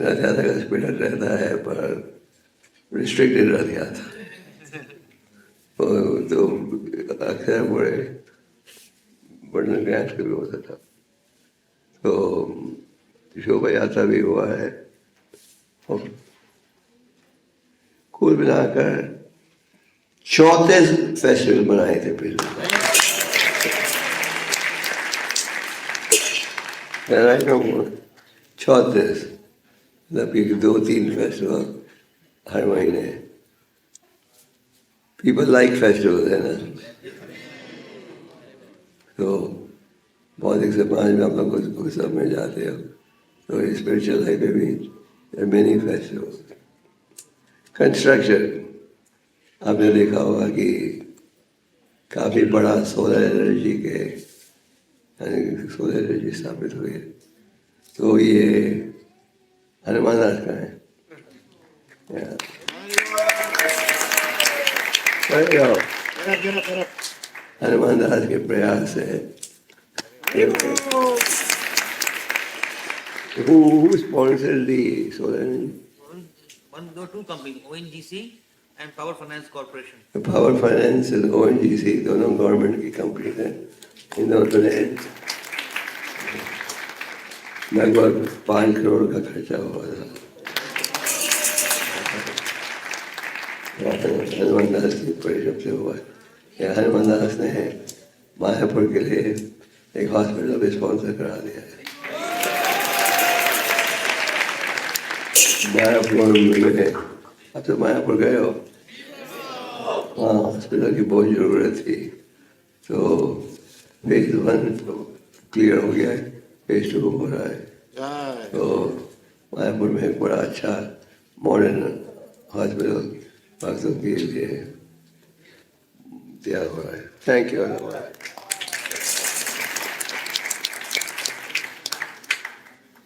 रथ यात्रा का स्पिरिट रहता है, पर रिस्ट्रिक्टेड रथ यात्रा तो अक्सर बड़े ग्रैंड भी होता था। तो शोभा यात्रा भी हुआ है, और कुल मिलाकर 34 फेस्टिवल बनाए थे पिछले साल। 34, मतलब कि 2-3 फेस्टिवल हर महीने। पीपल लाइक फेस्टिवल है ना। तो बौद्धिक समाज में आप लोग उस सब में जाते हो, तो स्पिरिचुअल लाइफ में भी मेनी फेस्टिवल। कंस्ट्रक्शन, आपने देखा होगा कि काफ़ी बड़ा सोलर एनर्जी के सोलर एनर्जी स्थापित हुई है, तो ये हनुमान दास का है। हनुमान दास के प्रयास है। Who sponsored the solar energy? Two companies, ONGC and Power Finance Corporation. Power finance और ONGC दोनों गवर्नमेंट की कंपनी हैं। इन दोनों ने लगभग 5 करोड़ का खर्चा हुआ था। हनुमान दास की परिश्रम से हुआ। हनुमान दास ने मायापुर के लिए एक हॉस्पिटल भी स्पॉन्सर करा दिया है। मायापुर में, अब तो मायापुर गए हो? हाँ, हॉस्पिटल की बहुत ज़रूरत थी, तो फेज 1 तो क्लियर हो गया है, फेज 2 हो रहा है। तो मायापुर में एक बड़ा अच्छा मॉडर्न हॉस्पिटल भक्तों के लिए तैयार हो रहा है। Thank you.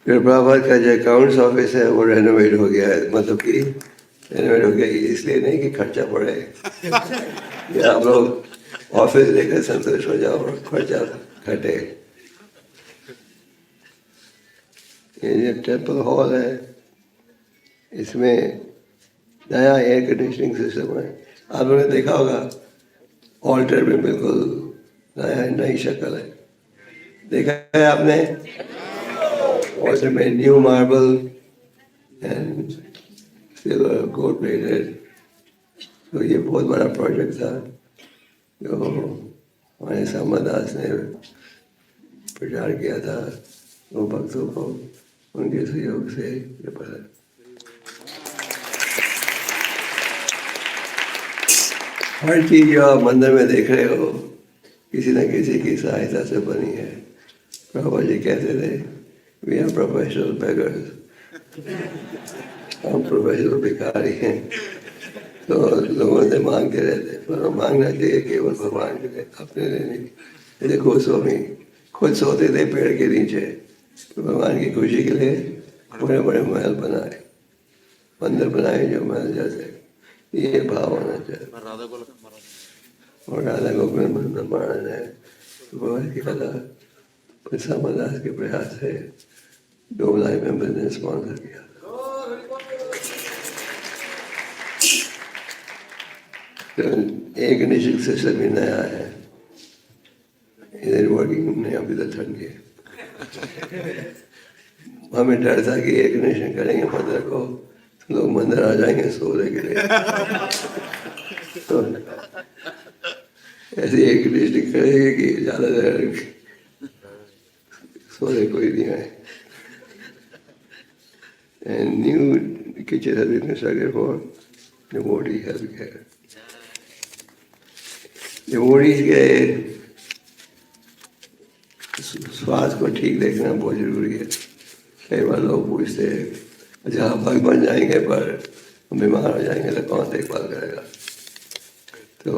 प्रभावत का जो अकाउंट्स ऑफिस है वो रेनोवेट हो गया है, मतलब कि रेनोवेट हो गया इसलिए नहीं कि खर्चा बढ़े या आप लोग ऑफिस लेकर संतुष्ट हो जाओ और खर्चा घटे। ये टेम्पल हॉल है, इसमें नया एयर कंडीशनिंग सिस्टम है। आप लोगों ने देखा होगा ऑल्टर में बिल्कुल नया नई शक्ल है, देखा है आपने? ऑल्टर में new marble and silver gold plated. तो ये बहुत बड़ा प्रोजेक्ट था जो हमारे सामदास ने प्रचार किया था, वो भक्तों को उनके सहयोग से ये पता। हर चीज जो आप मंदिर में देख रहे हो किसी न किसी की सहायता से बनी है। प्रभु जी कहते थे, वी आर प्रोफेशनल बेगर्स, हम प्रोफेशनल भिखारी हैं। तो लोगों से मांगते रहते, पर मांगना चाहिए केवल भगवान के लिए, अपने लिए नहीं। देखो स्वामी खुद सोते थे पेड़ के नीचे, तो भगवान की खुशी के लिए बड़े बड़े महल बनाए, मंदिर बनाए जो महल जैसे। ये भाव होना चाहिए। और राधा गोकुल मंदिर महाराज है भगवान की कला सामदास के प्रयास से 2 लाख मेंबर ने स्पॉन्सर किया। तो एक निश्चित सिस्टम भी नया है, इधर वर्किंग नहीं अभी तक ठंड के। हमें डर था कि एक निश्चित करेंगे मंदिर को तो लोग मंदिर आ जाएंगे सोने के लिए। तो ऐसी एक निश्चित करेंगे कि ज़्यादा देर सोने कोई नहीं आए। And new kitchen has been constructed for devotee healthcare. Devotees के स्वास्थ्य को ठीक देखना बहुत जरूरी है। कई बार लोग पूछते हैं, अच्छा हम भक्त बन जाएंगे पर हम बीमार हो जाएंगे तो कौन देखभाल करेगा? तो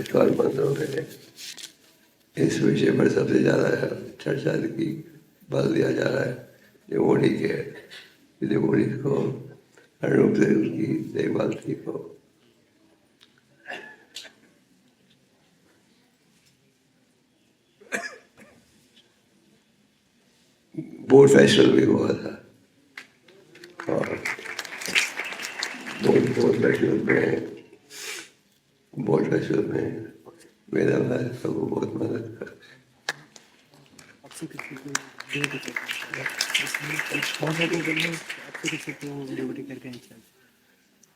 इस बार मंदिरों में इस विषय पर सबसे ज़्यादा चर्चा की बल दिया जा रहा है डिवोटी के, डिवोटी को हर रूप से उसकी देखभाल ठीक हो। बोट फेस्टिवल भी हुआ था और बोट फेस्टिवल में मेरा भाई सबको बहुत मदद कर।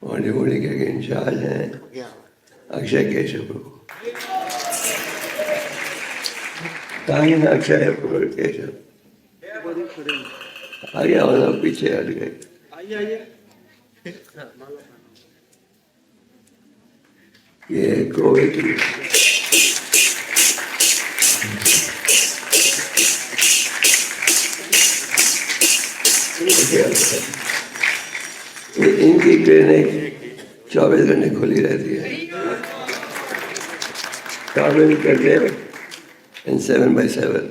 और डिवोटी के इंचार्ज हैं अक्षय केशव प्रभु। कहाँ अक्षय केशव आगे आओ ना, पीछे हट गए। ये कोविड इनकी क्लिनिक 24 घंटे खुली रहती है, 24 घंटे and 7/7.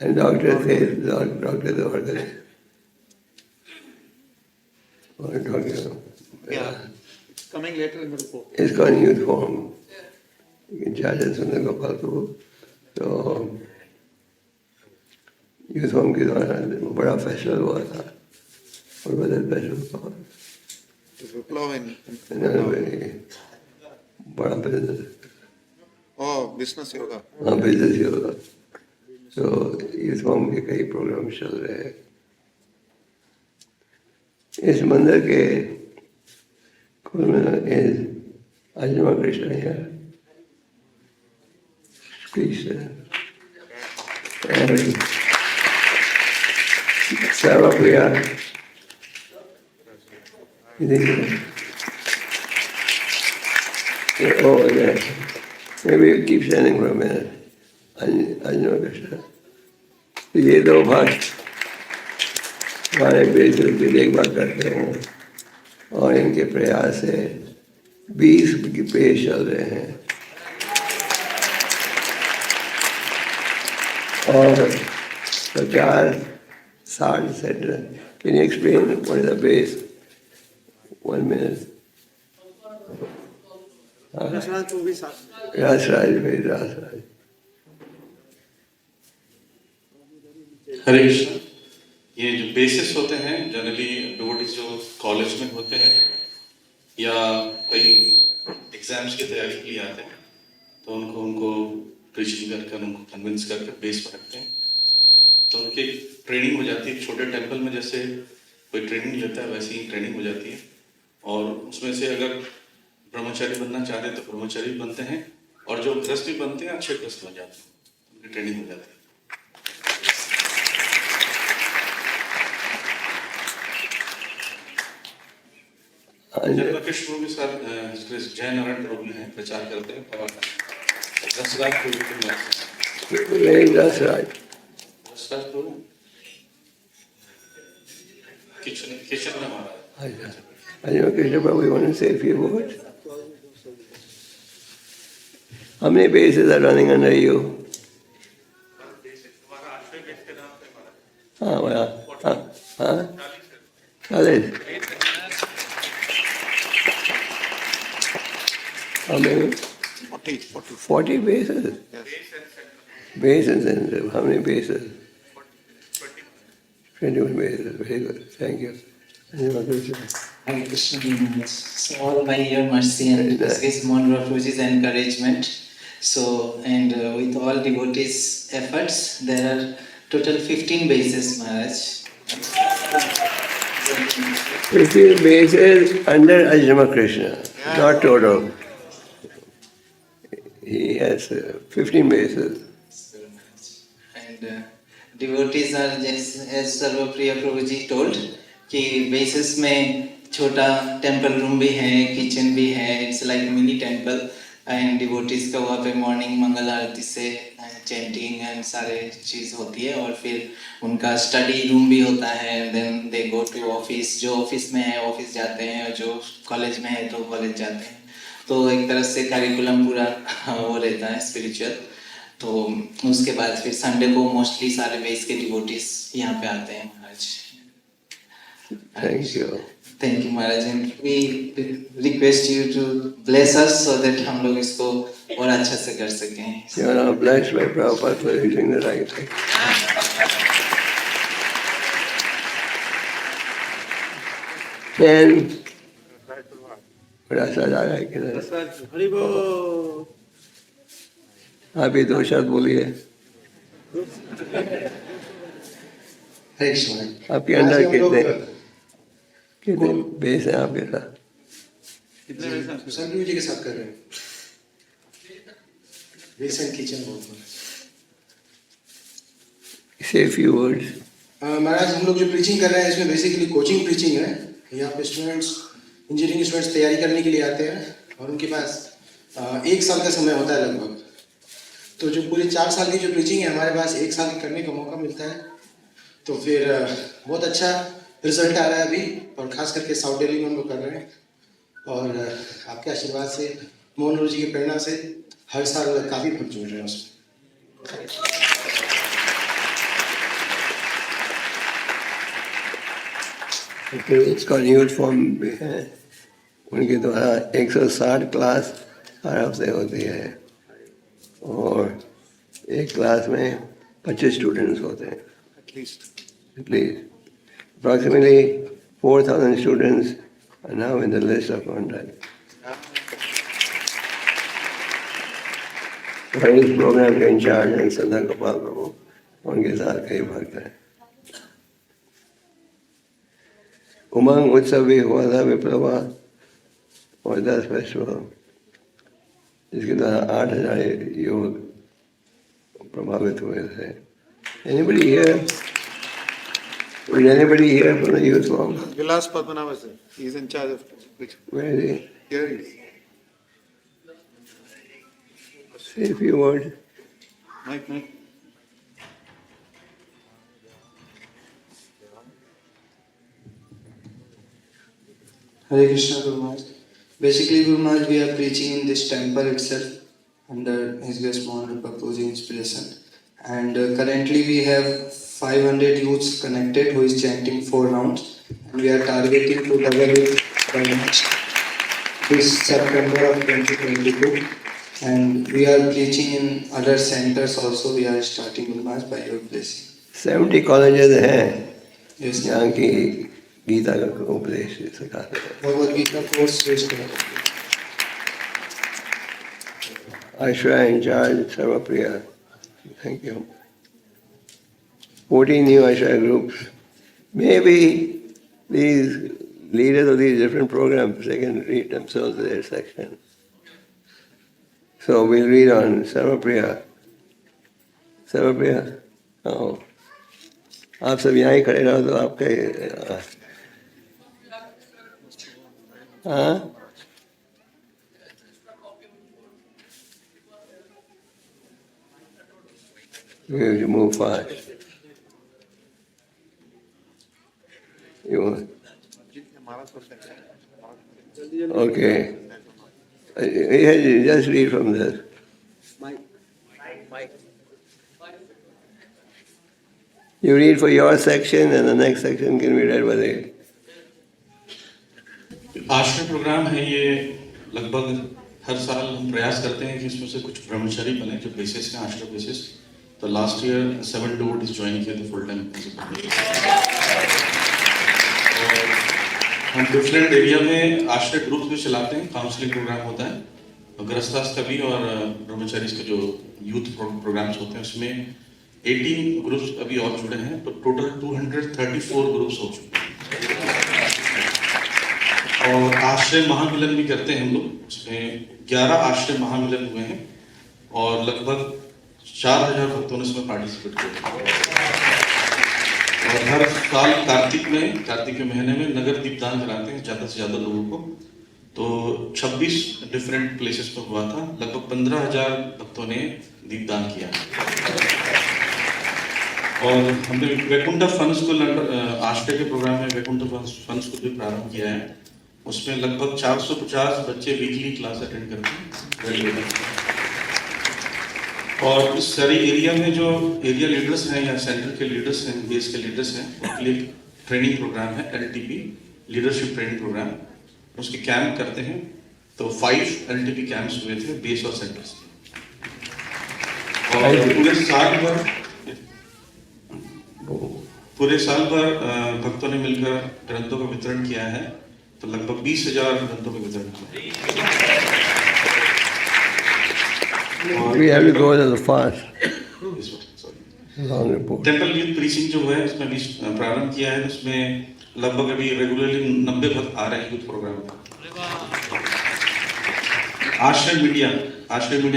And doctor says, doctor the order. Or doctor. Yeah, it's coming later in the report. It's called youth form. You can charge us on the Gopal Prabhu. तो यूथ होम के दौरान बड़ा festival हुआ था और बदल festival Viplav in बड़ा business, oh, business yoga. हाँ बिजनेस ही होगा। तो यूथ होम के कई प्रोग्राम चल रहे हैं। इस मंदिर के कुल मिला अजमा कृष्ण है, Sarvapriya. Oh, yeah. Maybe you keep standing for a minute. Ajna Krishna. तो ये दो भाग हमारे बेजों की देखभाल करते हैं और इनके प्रयास से 20 पेज चल रहे हैं और 50-60 centre. Can you explain what is the base? 1 minute. Rasraj, Rasraj. हरे कृष्ण। ये जो बेसिस होते हैं जनरली डिवोटीज जो कॉलेज में होते हैं या कई एग्जाम्स की तैयारी के लिए आते हैं तो उनको प्रीचिंग करके उनको कन्विंस करके बेस पर रखते हैं तो उनकी ट्रेनिंग हो जाती है। छोटे टेंपल में जैसे कोई ट्रेनिंग लेता है वैसे ही ट्रेनिंग हो जाती है और उसमें से अगर ब्रह्मचारी बनना चाहते हैं तो ब्रह्मचारी बनते हैं और जो गृहस्थ भी बनते हैं अच्छे गृहस्थ बन जाते हैं, उनकी ट्रेनिंग हो जाती है। कृष्ण भी सर जय नारायण प्रभु हैं, प्रचार करते हैं और रसराज किचन में हमारा Krishna Prabhu, you want to say a few words? How many bases are running under you? हाँ, हाँ, 40. How many? 40 bases? Yes. Bases and how many bases? 21 bases. Very good. Thank you. Hare Krishna. So all by your mercy and Grace Monroe Fuji's encouragement. So and with all devotees' efforts, there are total 15 bases, Maharaj. 15 bases under Ajma Krishna, not total. He has 15 bases. And devotees are just as Sarvapriya Prabhuji told कि bases में छोटा temple room भी है, kitchen भी है, it's like mini temple and devotees का वहाँ पे मॉर्निंग मंगल आरती से चैंटिंग एंड सारे चीज़ होती है और फिर उनका स्टडी रूम भी होता है। Then they go to office, जो ऑफिस में है ऑफिस जाते हैं और जो कॉलेज में है तो कॉलेज जाते हैं। तो एक तरह से करिकुलम पूरा वो रहता है स्पिरिचुअल। तो उसके बाद फिर संडे को मोस्टली सारे बेस के डिवोटीज यहाँ पे आते हैं महाराज। Thank you. Thank you Maharaj and we request you to bless us so that हम लोग इसको और अच्छा से कर सकें। You are blessed by Prabhupada for doing the right thing. Then, Rasraj आ रहा है किधर? आप ये 2 शब्द बोलिए। हरे कृष्ण। आपके अंदर कितने बेस हैं आपके साथ? संजीव जी के साथ कर रहे हैं बेस एंड किचन बहुत। Say a few words. महाराज हम लोग जो प्रीचिंग कर रहे हैं इसमें बेसिकली कोचिंग प्रीचिंग है। यहाँ पे स्टूडेंट्स इंजीनियरिंग स्टूडेंट्स तैयारी करने के लिए आते हैं और उनके पास 1 साल का समय होता है लगभग। तो जो पूरे 4 साल की जो प्रीचिंग है हमारे पास 1 साल करने का मौका मिलता है। तो फिर बहुत अच्छा रिजल्ट आ रहा है अभी, और खास करके साउथ दिल्ली में हम लोग कर रहे हैं। और आपके आशीर्वाद से, मोहन गुरु जी की प्रेरणा से हर साल काफ़ी भक्त जुड़ रहे हैं उसमें। इसका यूथ फॉर्म भी है, उनके द्वारा 160 क्लास हर हफ्ते होती है और एक क्लास में 25 स्टूडेंट्स होते हैं At least. at least. Approximately 4,000 students are now in the list of contact. और इस प्रोग्राम के इंचार्ज हैं सदा गोपाल प्रभु, उनके साथ कई भक्त हैं। उमंग उत्सव भी हुआ था विप्लवा और 10 फेस्टिवल, जिसके द्वारा 8,000 युवक प्रभावित हुए थे। Anybody here? Was anybody here from the youth forum? Vilas Padmanabhan sir, he is in charge of which, Where is he? here he is. Say a few words. Mike. Hare Krishna Guru Maharaj. Basically, Guru Maharaj, we are preaching in this temple itself under His Grace Mohan Bapuji inspiration. And currently we have 500 youths connected who is chanting 4 rounds. And we are targeting to double it by this September of 2022. And we are preaching in other centers also. We are starting Guru Maharaj by your blessing. 70 colleges हैं Yes, जहाँ की गीता का उपदेश सिखाते हैं। Bhagavad Gita course based on Ashra in charge, Sarvapriya. Thank you. 14 new Ashra groups. Maybe these leaders of these different programs, they can read themselves their section. So we'll read on Sarvapriya. Sarvapriya? Oh. आप सब यहाँ ही खड़े रहो तो आपके हाँ we have to move fast. You want? Okay. Just read from this. You read for your section and the next section can be read by the आश्रय programme है ये, लगभग हर साल हम प्रयास करते हैं कि इसमें से कुछ ब्रह्मचारी बने जो बेसिस हैं, आश्रय बेसिस। तो लास्ट ईयर 7 डिवोटीज ज्वाइन किए थे फुल टाइम। और हम डिफरेंट एरिया में आश्रय ग्रुप भी चलाते हैं, काउंसलिंग प्रोग्राम होता है गृहस्थाश्रमी और ब्रह्मचारी के जो यूथ प्रोग्राम्स होते हैं उसमें 18 ग्रुप्स अभी और जुड़े हैं, तो टोटल 234 ग्रुप्स हो चुके हैं। और आश्रय महामिलन भी करते हैं हम लोग, उसमें 11 आश्रय महामिलन हुए हैं और लगभग 4,000 भक्तों ने इसमें पार्टिसिपेट किया। और हर साल कार्तिक के महीने में नगर दीपदान कराते हैं ज़्यादा से ज़्यादा लोगों को। तो 26 डिफरेंट प्लेसेस पर हुआ था, लगभग 15,000 भक्तों ने दीपदान किया। और हमने वैकुंठ फंड्स को आश्रय के प्रोग्राम में वैकुंठ फंड्स को भी प्रारंभ किया है, उसमें लगभग 450 बच्चे वीकली क्लास अटेंड करते हैं। और इस सारी एरिया में जो एरिया लीडर्स हैं या सेंटर के लीडर्स हैं, बेस के लीडर्स हैं, उनके लिए ट्रेनिंग प्रोग्राम है LTP लीडरशिप ट्रेनिंग प्रोग्राम, उसके कैंप करते हैं। तो 5 LTP कैंप्स हुए थे बेस और सेंटर्स के। और पूरे साल भर भक्तों ने मिलकर ग्रंथों का वितरण किया है, तो लगभग 20,000 ग्रंथों का वितरण किया। We have to go to the fast. Long report. Temple youth preaching जो है उसमें भी प्रारंभ किया है, उसमें लगभग अभी रेगुलरली 90 भक्त आ रहे हैं यूथ प्रोग्राम में। आश्रय मीडिया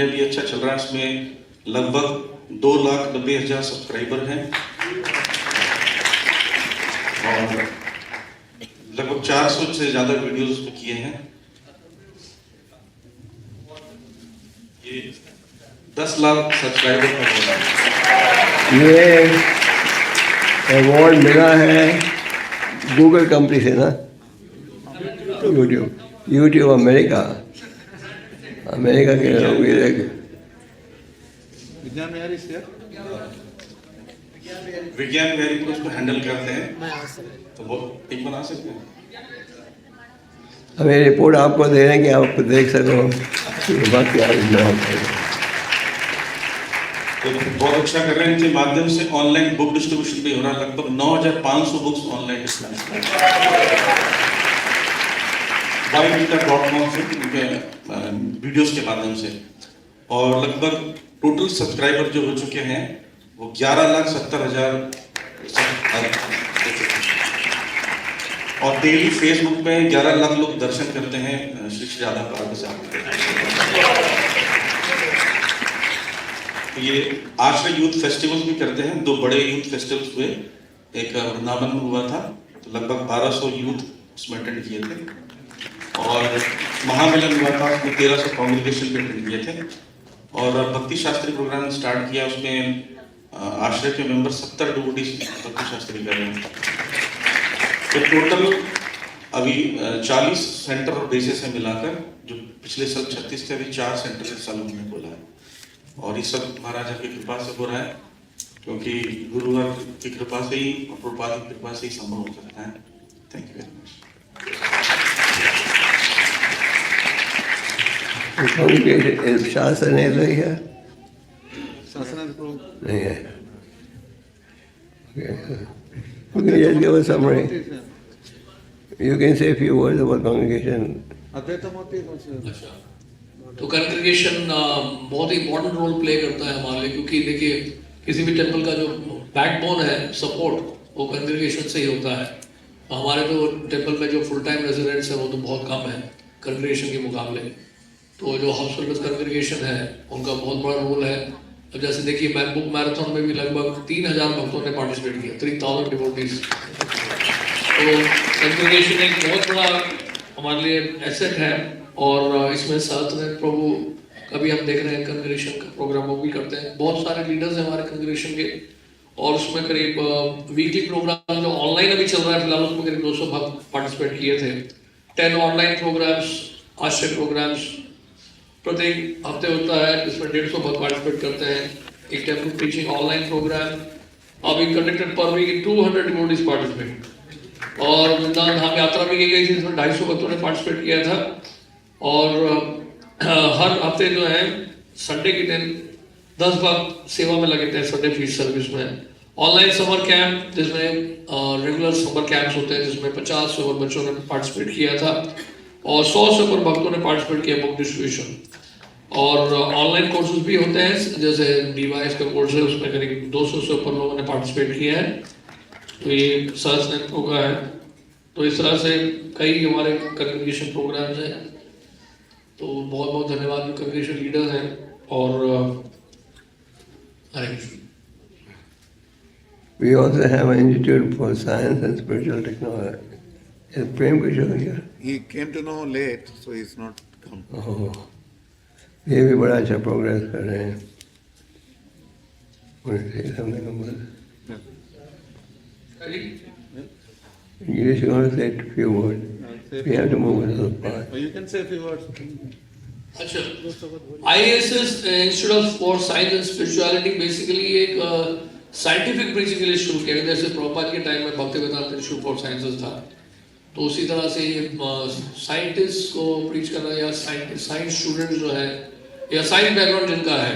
भी अच्छा चल रहा है, उसमें लगभग 2,90,000 सब्सक्राइबर हैं और लगभग 400 से ज्यादा वीडियोस उसमें किए हैं। ये 10 लाख सब्सक्राइबर का होगा। ये अवार्ड मिला है गूगल कंपनी से ना, यूट्यूब अमेरिका के लोग ये Vidyan Nair is here. विज्ञान विहारी को उसको हैंडल करते हैं, तो वो टीम बना सकते हैं। हमें रिपोर्ट आपको दे रहे हैं कि आप देख सको ये बात क्या ना होता है। तो बहुत अच्छा कर रहे हैं, इनके माध्यम से ऑनलाइन बुक डिस्ट्रीब्यूशन भी हो रहा है, लगभग 9,500 बुक्स ऑनलाइन बायोडीटा.com से उनके वीडियोस के माध्यम से, और लगभग टोटल सब्सक्राइबर जो हो चुके हैं वो 11,70,000, और डेली फेसबुक पे 11 लाख लोग दर्शन करते हैं श्री श्री राधा पार्वती साहब के। ये आश्रय यूथ फेस्टिवल भी करते हैं, 2 बड़े यूथ फेस्टिवल्स हुए, एक वृंदावन में हुआ था, तो लगभग 1200 यूथ उसमें अटेंड किए थे, और महामिलन हुआ था, उसमें 1300 कॉन्ग्रीगेशन पे अटेंड किए थे, और भक्ति शास्त्री प्रोग्राम स्टार्ट किया, उसमें आश्रय के मेंबर 70 डिवोटीज भक्ति शास्त्री कर रहे हैं। तो टोटल अभी 40 सेंटर और बेसिस है मिलाकर, जो पिछले साल 36 थे, अभी 4 सेंटर इस साल हमने खोला है, और ये सब महाराजा की कृपा से हो रहा है, क्योंकि गुरुवार की कृपा से ही और प्रभुपाद की कृपा से ही संभव हो सकता है। Thank you very much. शासन है तो है Sasana is approved. नहीं है। Just give a summary. You can say a few words about congregation. Advaita Murthy is also here. तो कॉन्ग्रीगेशन बहुत ही इम्पोर्टेंट रोल प्ले करता है हमारे लिए, क्योंकि देखिए किसी भी टेम्पल का जो बैकबोन है सपोर्ट, वो कॉन्ग्रीगेशन से ही होता है। हमारे तो टेम्पल में जो फुल टाइम रेजिडेंट्स हैं वो तो बहुत कम है कॉन्ग्रीगेशन के मुकाबले, तो जो हाउस सर्विस कॉन्ग्रीगेशन है उनका बहुत बड़ा रोल है। अब जैसे देखिए बुक मैराथन में भी लगभग 3,000 भक्तों ने पार्टिसिपेट किया, 3,000 डिवोटीज। तो कॉन्ग्रीगेशन एक बहुत बड़ा हमारे लिए एसेट है, और इसमें साथ में प्रभु कभी हम देख रहे हैं कॉन्ग्रीगेशन का प्रोग्राम वो भी करते हैं। बहुत सारे लीडर्स हैं हमारे कॉन्ग्रीगेशन के, और उसमें करीब वीकली प्रोग्राम जो ऑनलाइन अभी चल रहा है फिलहाल, उसमें करीब 200 भक्त पार्टिसिपेट किए थे। 10 ऑनलाइन प्रोग्राम्स, आश्रय प्रोग्राम्स प्रत्येक हफ्ते होता है, जिसमें 150 भक्त पार्टिसिपेट करते हैं। एक टेम्पल प्रीचिंग ऑनलाइन प्रोग्राम अभी conducted per week 200 devotees participate, और वृंदावन धाम यात्रा भी की गई थी, जिसमें 250 भक्तों ने पार्टिसिपेट किया था। और हर हफ्ते जो है संडे के दिन 10 भक्त सेवा में लगे थे संडे फीस सर्विस में। ऑनलाइन समर कैंप, जिसमें रेगुलर समर कैंप्स होते हैं, जिसमें 50 से ऊपर बच्चों ने पार्टिसिपेट किया था, और 100 से ऊपर भक्तों ने पार्टिसिपेट किया बुक डिस्ट्रीब्यूशन। और ऑनलाइन कोर्सेज भी होते हैं, जैसे डीवाइस का कोर्स है, उसमें करीब 200 से ऊपर लोगों ने पार्टिसिपेट किया है। तो ये सहस्त्र का है। तो इस तरह से कई हमारे कॉन्ग्रीगेशन प्रोग्राम्स हैं। तो बहुत बहुत धन्यवाद जो कॉन्ग्रीगेशन लीडर हैं। और हरे Krishna. We also have an Institute for Science and Spiritual Technology. Is Prem Kishore here? He came to know late, so he's not come. Oh, ये भी बड़ा अच्छा प्रोग्रेस कर रहे हैं। English, you want to say a few words? We have to move a little part. Oh, you can say a few words. अच्छा, ISS institute for science and spirituality basically एक scientific preaching के लिए शुरू किया, जैसे प्रभुपाद के time में Bhaktivedanta institute for sciences था। तो उसी तरह से ये साइंटिस्ट को प्रीच करना, या साइंस स्टूडेंट जो है या साइंस बैकग्राउंड जिनका है,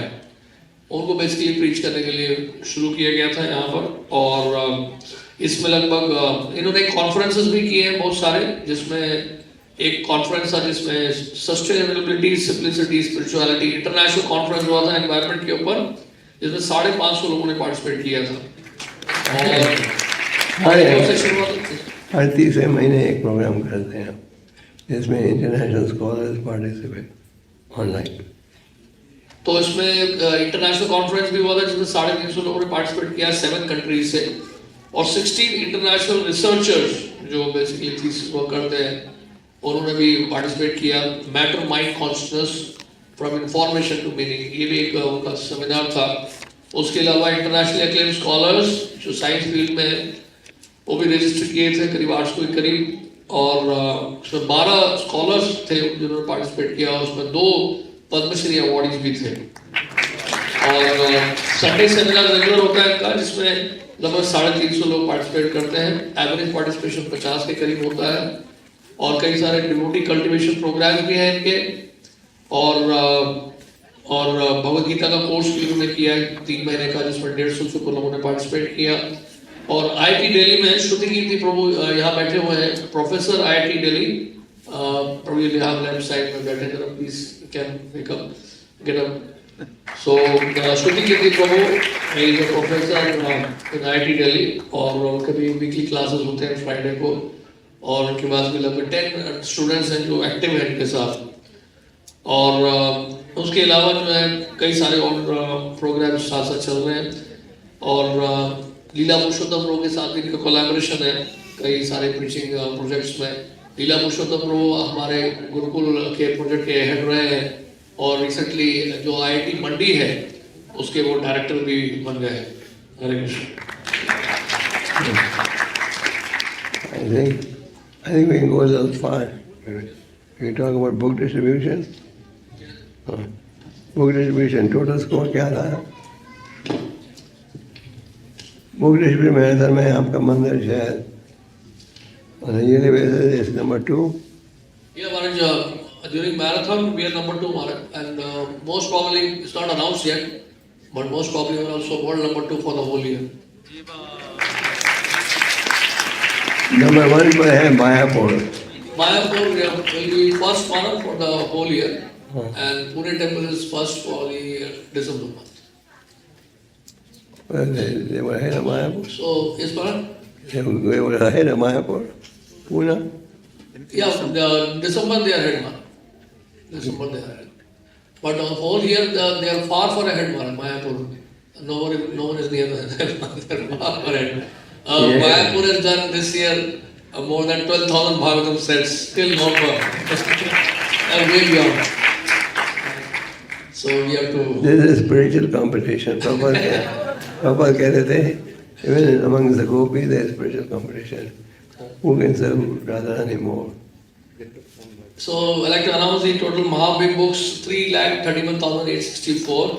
उनको बेसिकली प्रीच करने के लिए शुरू किया गया था यहाँ पर। और इसमें लगभग इन्होंने कॉन्फ्रेंसेस भी किए हैं बहुत सारे, जिसमें एक कॉन्फ्रेंस था जिसमें sustainability, simplicity, spirituality international conference हुआ था एनवायरनमेंट के ऊपर, जिसमें 550 लोगों ने पार्टिसिपेट किया था। और हर तीसरे महीने एक प्रोग्राम करते हैं जिसमें इंटरनेशनल स्कॉलर्स पार्टिसिपेट ऑनलाइन। तो इसमें इंटरनेशनल कॉन्फ्रेंस भी हुआ था, जिसमें 350 लोगों ने पार्टिसिपेट किया 7 कंट्रीज से, और 16 इंटरनेशनल रिसर्चर्स जो बेसिकली थीसिस वर्क करते हैं, उन्होंने भी पार्टिसिपेट किया। Matter mind consciousness from information to meaning, ये भी एक उनका सेमिनार था। उसके अलावा इंटरनेशनल एक्लेम स्कॉलर्स जो साइंस फील्ड में हैं वो भी रजिस्टर किए थे करीब 800 के करीब, और उसमें 12 स्कॉलर्स थे जिन्होंने पार्टिसिपेट किया, उसमें 2 पद्मश्री अवार्डीज भी थे। और संडे सेमिनार रेगुलर होता है इनका, जिसमें लगभग 350 लोग पार्टिसिपेट करते हैं। एवरेज पार्टिसिपेशन 50 के करीब होता है, और कई सारे डिवोटी कल्टीवेशन प्रोग्राम भी हैं इनके, और भगवद गीता का कोर्स भी उन्होंने किया है 3 महीने का, जिसमें 150 से ऊपर लोगों ने पार्टिसिपेट किया। और IIT दिल्ली में श्रुति कीर्ति प्रभु यहाँ बैठे हुए हैं, प्रोफेसर IIT दिल्ली, प्रभु ये यहाँ लेफ्ट साइड में बैठे हैं, please can get up. So Shruti Kirti Prabhu is a professor in IIT Delhi, और उनके भी वीकली क्लासेस होते हैं फ्राइडे को, और उनके पास भी लगभग 10 स्टूडेंट्स हैं जो एक्टिव हैं इनके साथ। और उसके अलावा जो है कई सारे और प्रोग्राम्स साथ साथ चल रहे हैं, और लीला पुरुषोत्तम प्रभु के साथ भी इनका कोलैबोरेशन है कई सारे प्रीचिंग प्रोजेक्ट्स में। लीला पुरुषोत्तम प्रभु हमारे गुरुकुल के प्रोजेक्ट के हेड रहे हैं, और रिसेंटली जो IIT मंडी है उसके वो डायरेक्टर भी बन गए हैं। हरे Krishna. I think we can go a little far. We can talk about book distribution. Book distribution, total score क्या था? बुक डिस्ट्रीब्यूशन मैराथन में आपका मंदिर शायद on a yearly basis is number 2. Yeah, Maharaj, during marathon we are number 2, Maharaj, and most probably it's not announced yet, but most probably we are also world number 2 for the whole year. Number 1 पर है Mayapur. Mayapur will be first Maharaj for the whole year, and Pune temple is first for the December month. Well, they were ahead of Mayapur. So is Maharaj? They were ahead of Mayapur. Pune. Yeah, the December they are ahead, Maharaj. December they are ahead. But the whole year they are far ahead, Maharaj. Mayapur. No one is near them. They are far ahead. Mayapur has done this year more than 12,000 Bhagavatam sets till November. And way beyond. So we have to. This is spiritual competition. Prabhupada कहते थे, even among the gopis there is spiritual competition. Who can serve Radharani more? So I like to announce the total Mahabhim books 3,31,864,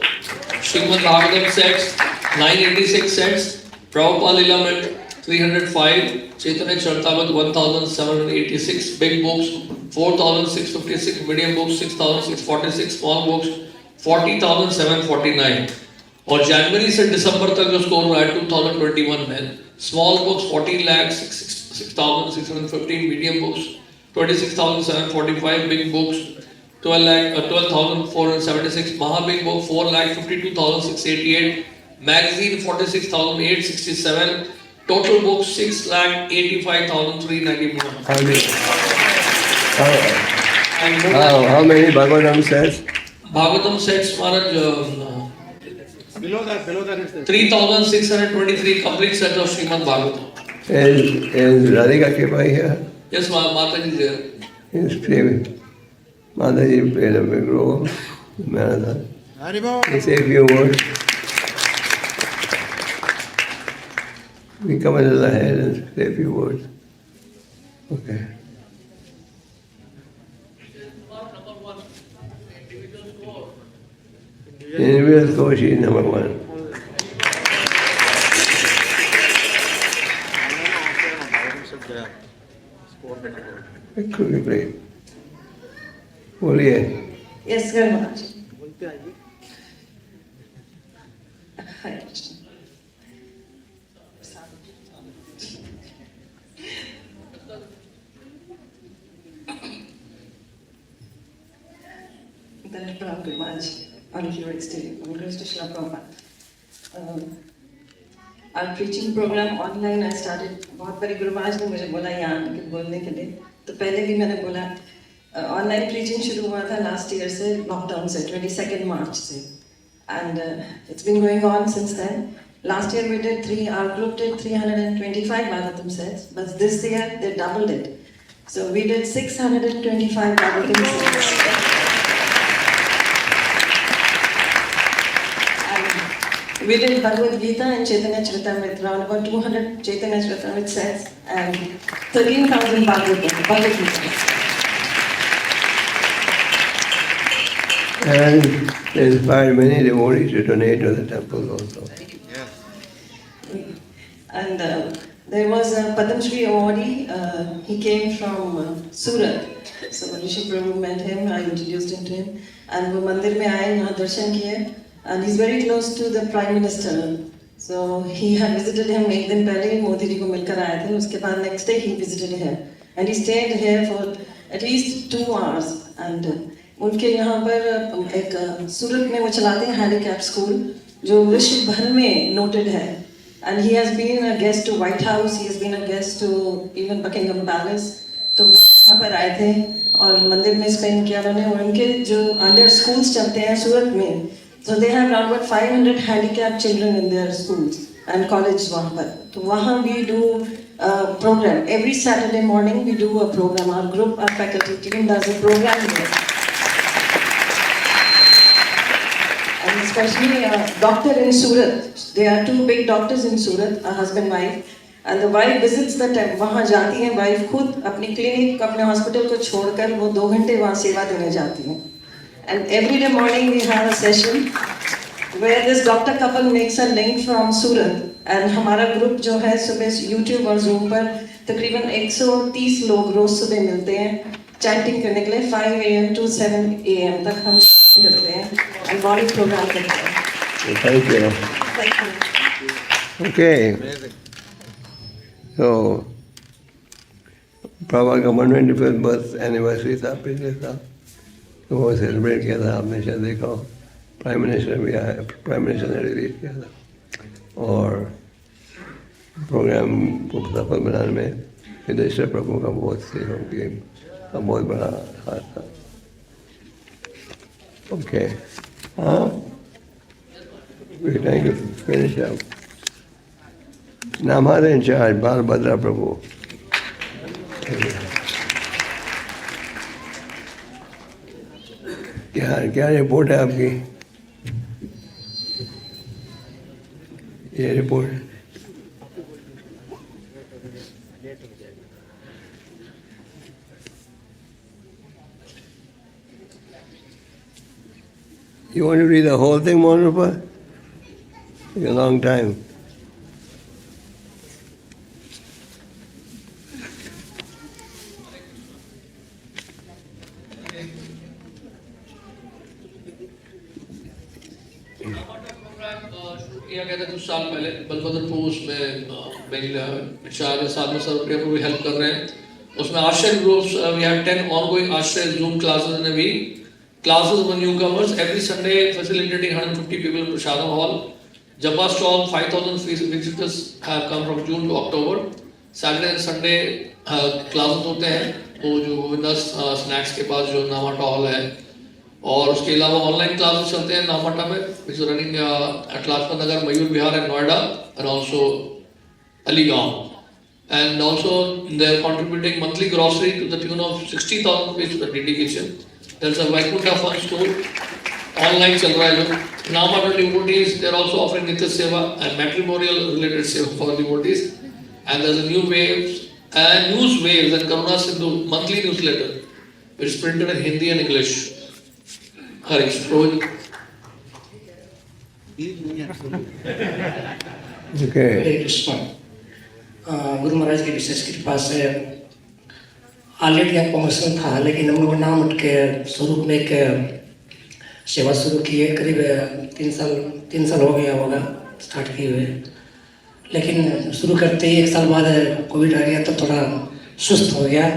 Srimad Bhagavatam sets 986 sets, Prabhupada Lilamit 305, Chaitanya Charitamrita 1,786, big books 4,656, medium books 6,646, small books 40,749. और जनवरी से दिसंबर तक जो score रहा है 2021 में, small books 14,06,615, medium books 26,745, big books 12,476, महाबिग book 4,52,688, magazine 46,867, total books 6,85,391. How many Bhagavatam sets? Bhagavatam sets महाराज Below that is the 3,623 complete set of Srimad Bhagavatam. Is Radhika Kripa here? Yes, Mata ji is there. Mataji played a big role in marathon. Haribol. Can you say a few words? We come a little ahead and say a few words. Okay. Individual score, she is number 1. It could be great. बोलिए. Yes, sir, Maharaj. Hare Krishna. Then Pranam Guru Maharaj, all of you are exterior. Congrats to Srila Prabhupada. Our preaching program online I started. बहुत बड़ी गुरु महाराज ने मुझे बोला यहाँ आके बोलने के लिए. तो पहले भी मैंने बोला ऑनलाइन प्रीचिंग शुरू हुआ था लास्ट ईयर से, लॉकडाउन से 22 मार्च से, and it's been going on since then. Last year we did our group did 325 Bhagavatam sets, but this year they doubled it. So we did 625 Bhagavatam sets. And We did Bhagavad Gita and Chaitanya Charitamrita, around about 200 Chaitanya Charitamrita sets and 13,000 Bhagavad Gita. And they inspired many devotees to donate to the temple also. And there was a Padma Shri awardee, he came from Surat. So Rishi Prabhu met him, I introduced him to him. And वो मंदिर में आए, यहाँ दर्शन किए. And he's very close to the Prime Minister. So he had visited him एक दिन पहले मोदी जी को मिलकर आए थे. उसके बाद next day he visited him. And he stayed here for at least 2 hours. And उनके यहाँ पर एक सूरत में वो चलाते हैं हैंडीकैप स्कूल जो विश्व भर में noted है. And he has been a guest to White House, he has been a guest to even Buckingham Palace. तो वहाँ पर आए थे और मंदिर में स्पेंड किया उन्होंने. और उनके जो अंडर स्कूल्स चलते हैं सूरत में, so they have around about 500 handicapped children in their schools and colleges वहाँ पर. तो वहाँ we do a program. Every Saturday morning we do a program. Our group, our faculty team does a program here. And especially a doctor in Surat. There are 2 big doctors in Surat, a husband wife. And the wife visits the temple. वहाँ जाती है wife खुद अपनी clinic, अपने hospital को छोड़कर वो 2 घंटे वहाँ सेवा देने जाती हैं. And every day morning we have a session where this doctor couple makes a link from Surat. And हमारा group जो है सुबह YouTube और Zoom पर तकरीबन 130 लोग रोज सुबह मिलते हैं chanting करने के लिए 5 AM to 7 AM तक हम करते हैं and morning program करते हैं. Thank you. Thank you. Okay. So, Prabhupada का 125th birth anniversary था पिछले साल, तो वो सेलिब्रेट किया था. आपने शायद देखा हो, प्राइम मिनिस्टर भी आया, प्राइम मिनिस्टर ने रिलीज किया था. और प्रोग्राम को सफल बनाने में विदेश्वर प्रभु का बहुत सहयोग का बहुत बड़ा हाथ था. ओके, हाँ, we're trying to finish up. Now in charge, Balbhadra Prabhu. क्या रिपोर्ट है आपकी? ये report You want to read the whole thing, Monopa? It's a long time. किया गया था कुछ साल पहले बलभद्र प्रभु उसमें चार या 7 में सर्वप्रिय प्रभु हेल्प कर रहे हैं. उसमें आश्रय ग्रुप्स वी हैव 10 ongoing आश्रय Zoom classes in a week. Classes for newcomers every Sunday, facilitating 150 people in Prasadam Hall. Japa stall 5,000 visitors have come from June to October. Saturday and Sunday classes होते हैं वो जो Govindas snacks के पास जो नामाटा hall है. और उसके अलावा ऑनलाइन क्लासेस चलते हैं नामाटा में which is running at Lajpat Nagar, Mayur Vihar and Noida and also Aligaon. And also they are contributing monthly grocery to the tune of 60,000 rupees to the DD Kitchen. There is a Vaikuntha Fund store online चल रहा है जो नामाटा devotees. They are also offering Nitya Seva and matrimonial related seva for devotees. And there is a new waves and news waves and Karuna Sindhu monthly newsletter which is printed in Hindi and English. Harish, Rohit. Okay. हरे कृष्ण. गुरु महाराज की विशेष कृपा से already यहाँ promotion था, लेकिन हम लोग नाम उठ के स्वरूप में एक सेवा शुरू किए. करीब 3 साल हो गया होगा स्टार्ट किए हुए. लेकिन शुरू करते ही 1 साल बाद कोविड आ गया तो थोड़ा सुस्त हो गया.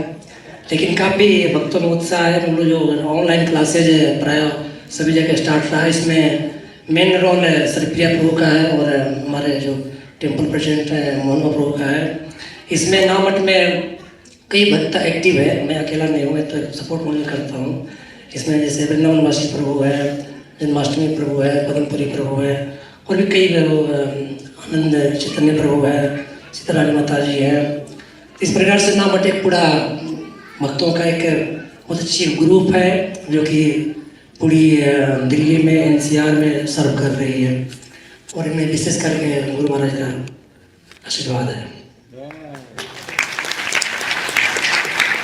लेकिन काफ़ी भक्तों में उत्साह है. हम लोग जो ऑनलाइन क्लासेज प्राय सभी जगह स्टार्ट रहा है, इसमें मेन रोल सरप्रिया प्रभु का है और हमारे जो टेम्पल प्रेसिडेंट है मोहन प्रभु का है. इसमें नामट में कई भक्त एक्टिव है, मैं अकेला नहीं हूँ, तो सपोर्ट मैं करता हूँ. इसमें जैसे वृंदावनवासी प्रभु है, जन्माष्टमी प्रभु है, पद्मपुरी प्रभु है और भी कई आनंद चैतन्य प्रभु है, सीतारानी माता जी है. इस प्रकार से नामट एक पूरा भक्तों का एक बहुत अच्छी ग्रुप है जो कि पूरी दिल्ली में NCR में सर्व कर रही है. और इनमें विशेष करके गुरु महाराज का आशीर्वाद है।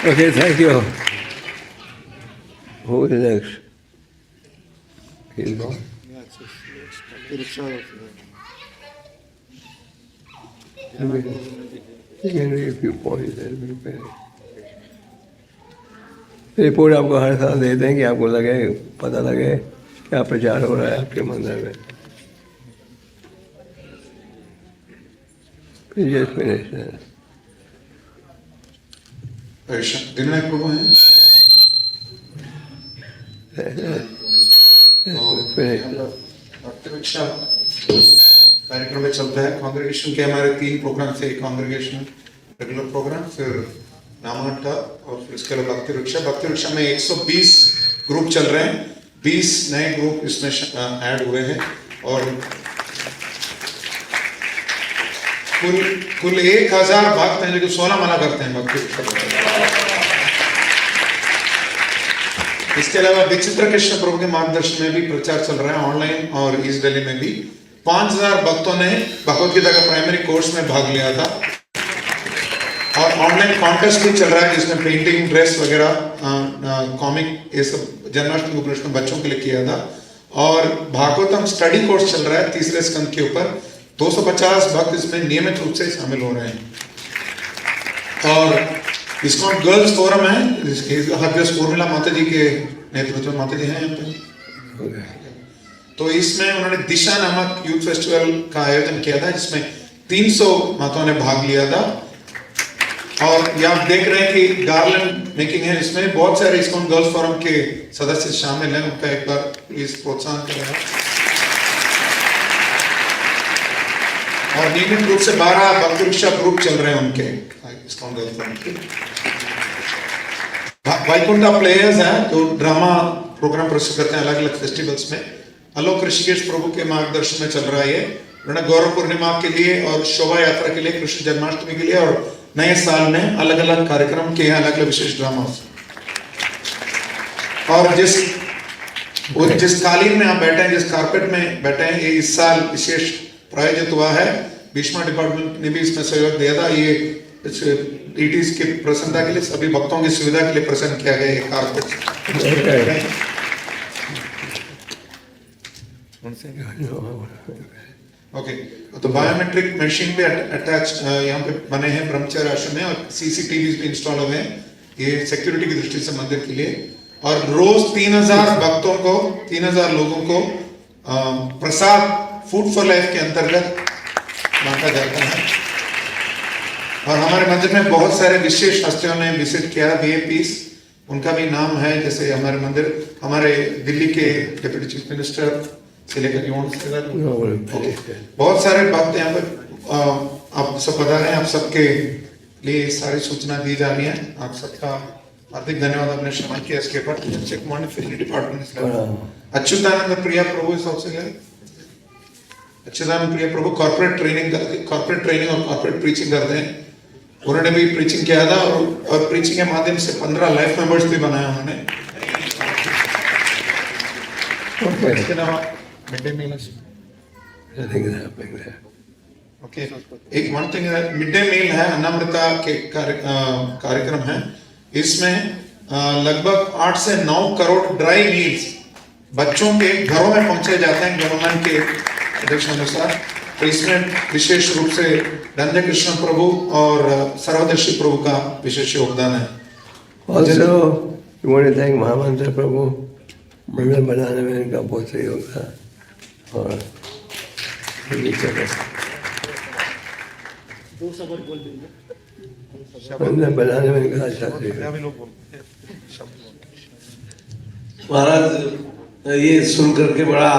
Okay, thank you. Who is next? He's gone. You can read a few points there. Report आपको हर साल देते हैं कि आपको लगे, पता लगे क्या प्रचार हो रहा है आपके मंदिर में। Just finish that. दिन में प्रभु हैं Finish. अतिरिक्षा कार्यक्रम में चलता है। कांग्रेगेशन के हमारे 3 प्रोग्राम थे, कांग्रेगेशन रेगुलर प्रोग्राम, फिर नामहट्टा और फिर इसके अलावा भक्ति रिक्शा में 120 ग्रुप चल रहे हैं, 20 नए ग्रुप इसमें ऐड हुए हैं और कुल 1000 भक्त हैं जो 16 माला करते हैं भक्ति रिक्शा। इसके अलावा विचित्र कृष्ण प्रभु के मार्गदर्शन में भी प्रचार चल रहा है ऑनलाइन और ईस्ट दिल्ली में भी। 5000 भक्तों ने भगवत गीता का प्राइमरी कोर्स में भाग लिया था और ऑनलाइन कॉन्टेस्ट भी चल रहा है जिसमें पेंटिंग, ड्रेस वगैरह, कॉमिक, ये सब जन्माष्टमी उपलक्ष्य में बच्चों के लिए किया था। और भागवतम स्टडी कोर्स चल रहा है 3रे स्कंद के ऊपर। 250 भक्त इसमें नियमित रूप से शामिल हो रहे हैं। और इस्कॉन गर्ल्स फोरम है, हरदेव उर्मिला माता जी के नेतृत्व में, माता जी हैं यहाँ पे, तो इसमें उन्होंने दिशा नामक यूथ फेस्टिवल का आयोजन किया था जिसमें 300 माताओं ने भाग लिया था। और ये आप देख रहे हैं कि गार्लैंड मेकिंग है, इसमें बहुत सारे इस्कॉन गर्ल्स फोरम के सदस्य शामिल हैं, उनका एक बार प्लीज प्रोत्साहन करें। और नियमित रूप से 12 भक्ति रिक्शा ग्रुप चल रहे हैं उनके इस्कॉन गर्ल्स फोरम के। वैकुंठा प्लेयर्स हैं तो ड्रामा प्रोग्राम प्रस्तुत करते हैं अलग अलग फेस्टिवल्स में। आलोक ऋषिकेश प्रभु के मार्गदर्शन में चल रहा है ये। उन्होंने गौरव पूर्णिमा के लिए और शोभा यात्रा के लिए, कृष्ण जन्माष्टमी के लिए और नए साल में अलग अलग कार्यक्रम किए हैं, अलग अलग विशेष ड्रामा। और जिस कालीन में आप बैठे हैं, जिस कारपेट में बैठे हैं, ये इस साल विशेष प्रायोजित हुआ है। भीष्मा डिपार्टमेंट ने भी इसमें सहयोग दिया था। ये डीटीज की प्रसन्नता के लिए, सभी भक्तों की सुविधा के लिए प्रसन्न किया गया ये कारपेट। ओके, तो बायोमेट्रिक मशीन भी अटैच यहाँ पे बने हैं ब्रह्मचर्य आश्रम में और सीसीटीवी भी इंस्टॉल हुए हैं, ये सिक्योरिटी की दृष्टि से मंदिर के लिए। और रोज 3000 भक्तों को, 3000 लोगों को प्रसाद फूड फॉर लाइफ के अंतर्गत बांटा जाता है। और हमारे मंदिर में बहुत सारे विशेष हस्तियों ने विजिट किया, वीआईपीस, उनका भी नाम है। जैसे हमारे मंदिर, हमारे दिल्ली के डिप्टी चीफ मिनिस्टर से लेकर बहुत सारे भक्त यहाँ पर आप सब बता रहे हैं। आप सबके लिए सारी सूचना दी जा रही है। आप सबका हार्दिक धन्यवाद, आपने श्रवण किया इसके ऊपर। डिपार्टमेंट अच्युतानंद प्रिया प्रभु सबसे अच्युतानंद प्रिया प्रभु कॉर्पोरेट ट्रेनिंग और कॉर्पोरेट प्रीचिंग करते हैं। उन्होंने भी प्रीचिंग किया था और प्रीचिंग के माध्यम से 15 लाइफ मेंबर्स भी बनाया उन्होंने। इसके अलावा मिड डे मील, ओके, एक one thing mid day meal है, अन्नामृता के कार्यक्रम है। इसमें लगभग 8 से 9 करोड़ ड्राई मील्स बच्चों के घरों में पहुंचे जाते हैं गवर्नमेंट के आदेश अनुसार। तो इसमें विशेष रूप से धन्य कृष्ण प्रभु और सर्वदर्शी प्रभु का विशेष योगदान है। Also, you want to thank महामंत्र प्रभु, मंदिर बनाने में इनका बहुत सहयोग था। और मंदिर बनाने में इनका अच्छा सहयोग। महाराज, ये सुन करके बड़ा,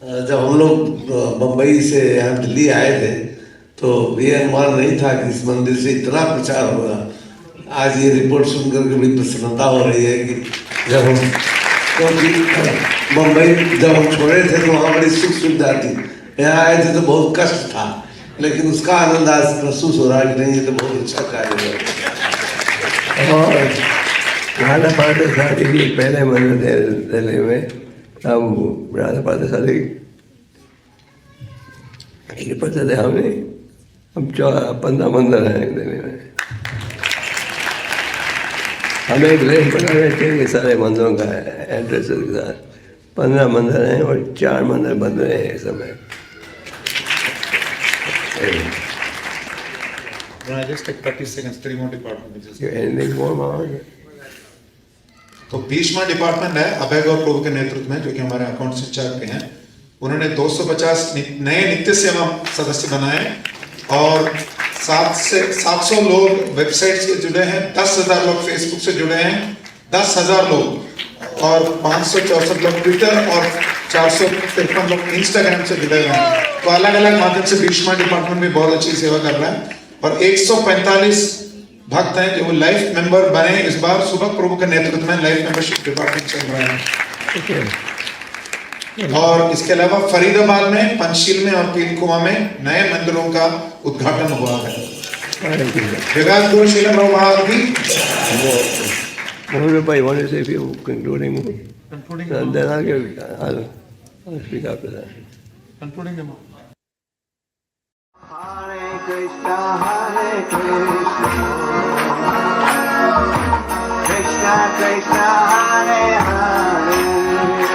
जब हम लोग बम्बई से यहाँ दिल्ली आए थे तो ये अनुमान नहीं था कि इस मंदिर से इतना प्रचार होगा। आज ये रिपोर्ट सुन करके बड़ी प्रसन्नता हो रही है कि जब हम, क्योंकि बम्बई जब हम छोड़े थे तो वहाँ बड़ी सुख सुविधा थी, यहाँ आए थे तो बहुत कष्ट था, लेकिन उसका आनंद आज महसूस हो रहा है कि नहीं, ये तो बहुत अच्छा कार्य है। और राधा पार्थसारथी जी पहले मंदिर थे दिल्ली में, तब राधा पार्थसारथी ये पता था हमें, हम 15 मंदिर हैं दिल्ली में। हमें एक लिस्ट बनाना चाहिए सारे मंदिरों का एड्रेस के साथ। 15 मंदिर हैं और 4 मंदिर बंद रहे हैं इस समय। Just take 30 seconds, 3 more departments. Anything more, Mohammed? तो 20वां डिपार्टमेंट है अभय गौर प्रभु के नेतृत्व में, जो कि हमारे अकाउंट्स इंचार्ज के हैं। उन्होंने 250 नए नित्य सेवा सदस्य बनाए और 700 लोग वेबसाइट से जुड़े हैं, 10,000 लोग फेसबुक से जुड़े हैं, 10,000 लोग और 564 लोग ट्विटर और 453 लोग इंस्टाग्राम से जुड़े हुए हैं। तो अलग अलग माध्यम से 20वां डिपार्टमेंट भी बहुत अच्छी सेवा कर रहा है और 145 भक्त हैं जो लाइफ मेंबर बने। इस बार सुबह प्रभु के नेतृत्व में लाइफ मेंबरशिप डिपार्टमेंट चल रहा है। और इसके अलावा फरीदाबाद में, पंचशील में और पीलकुआ में नए मंदिरों का उद्घाटन हुआ है। विकास गुरु शील प्रभुपाद की Mohammed Bhai, want to say a few concluding? And then I'll speak after that. concluding them. Hare Krishna, Krishna Krishna, Hare Hare.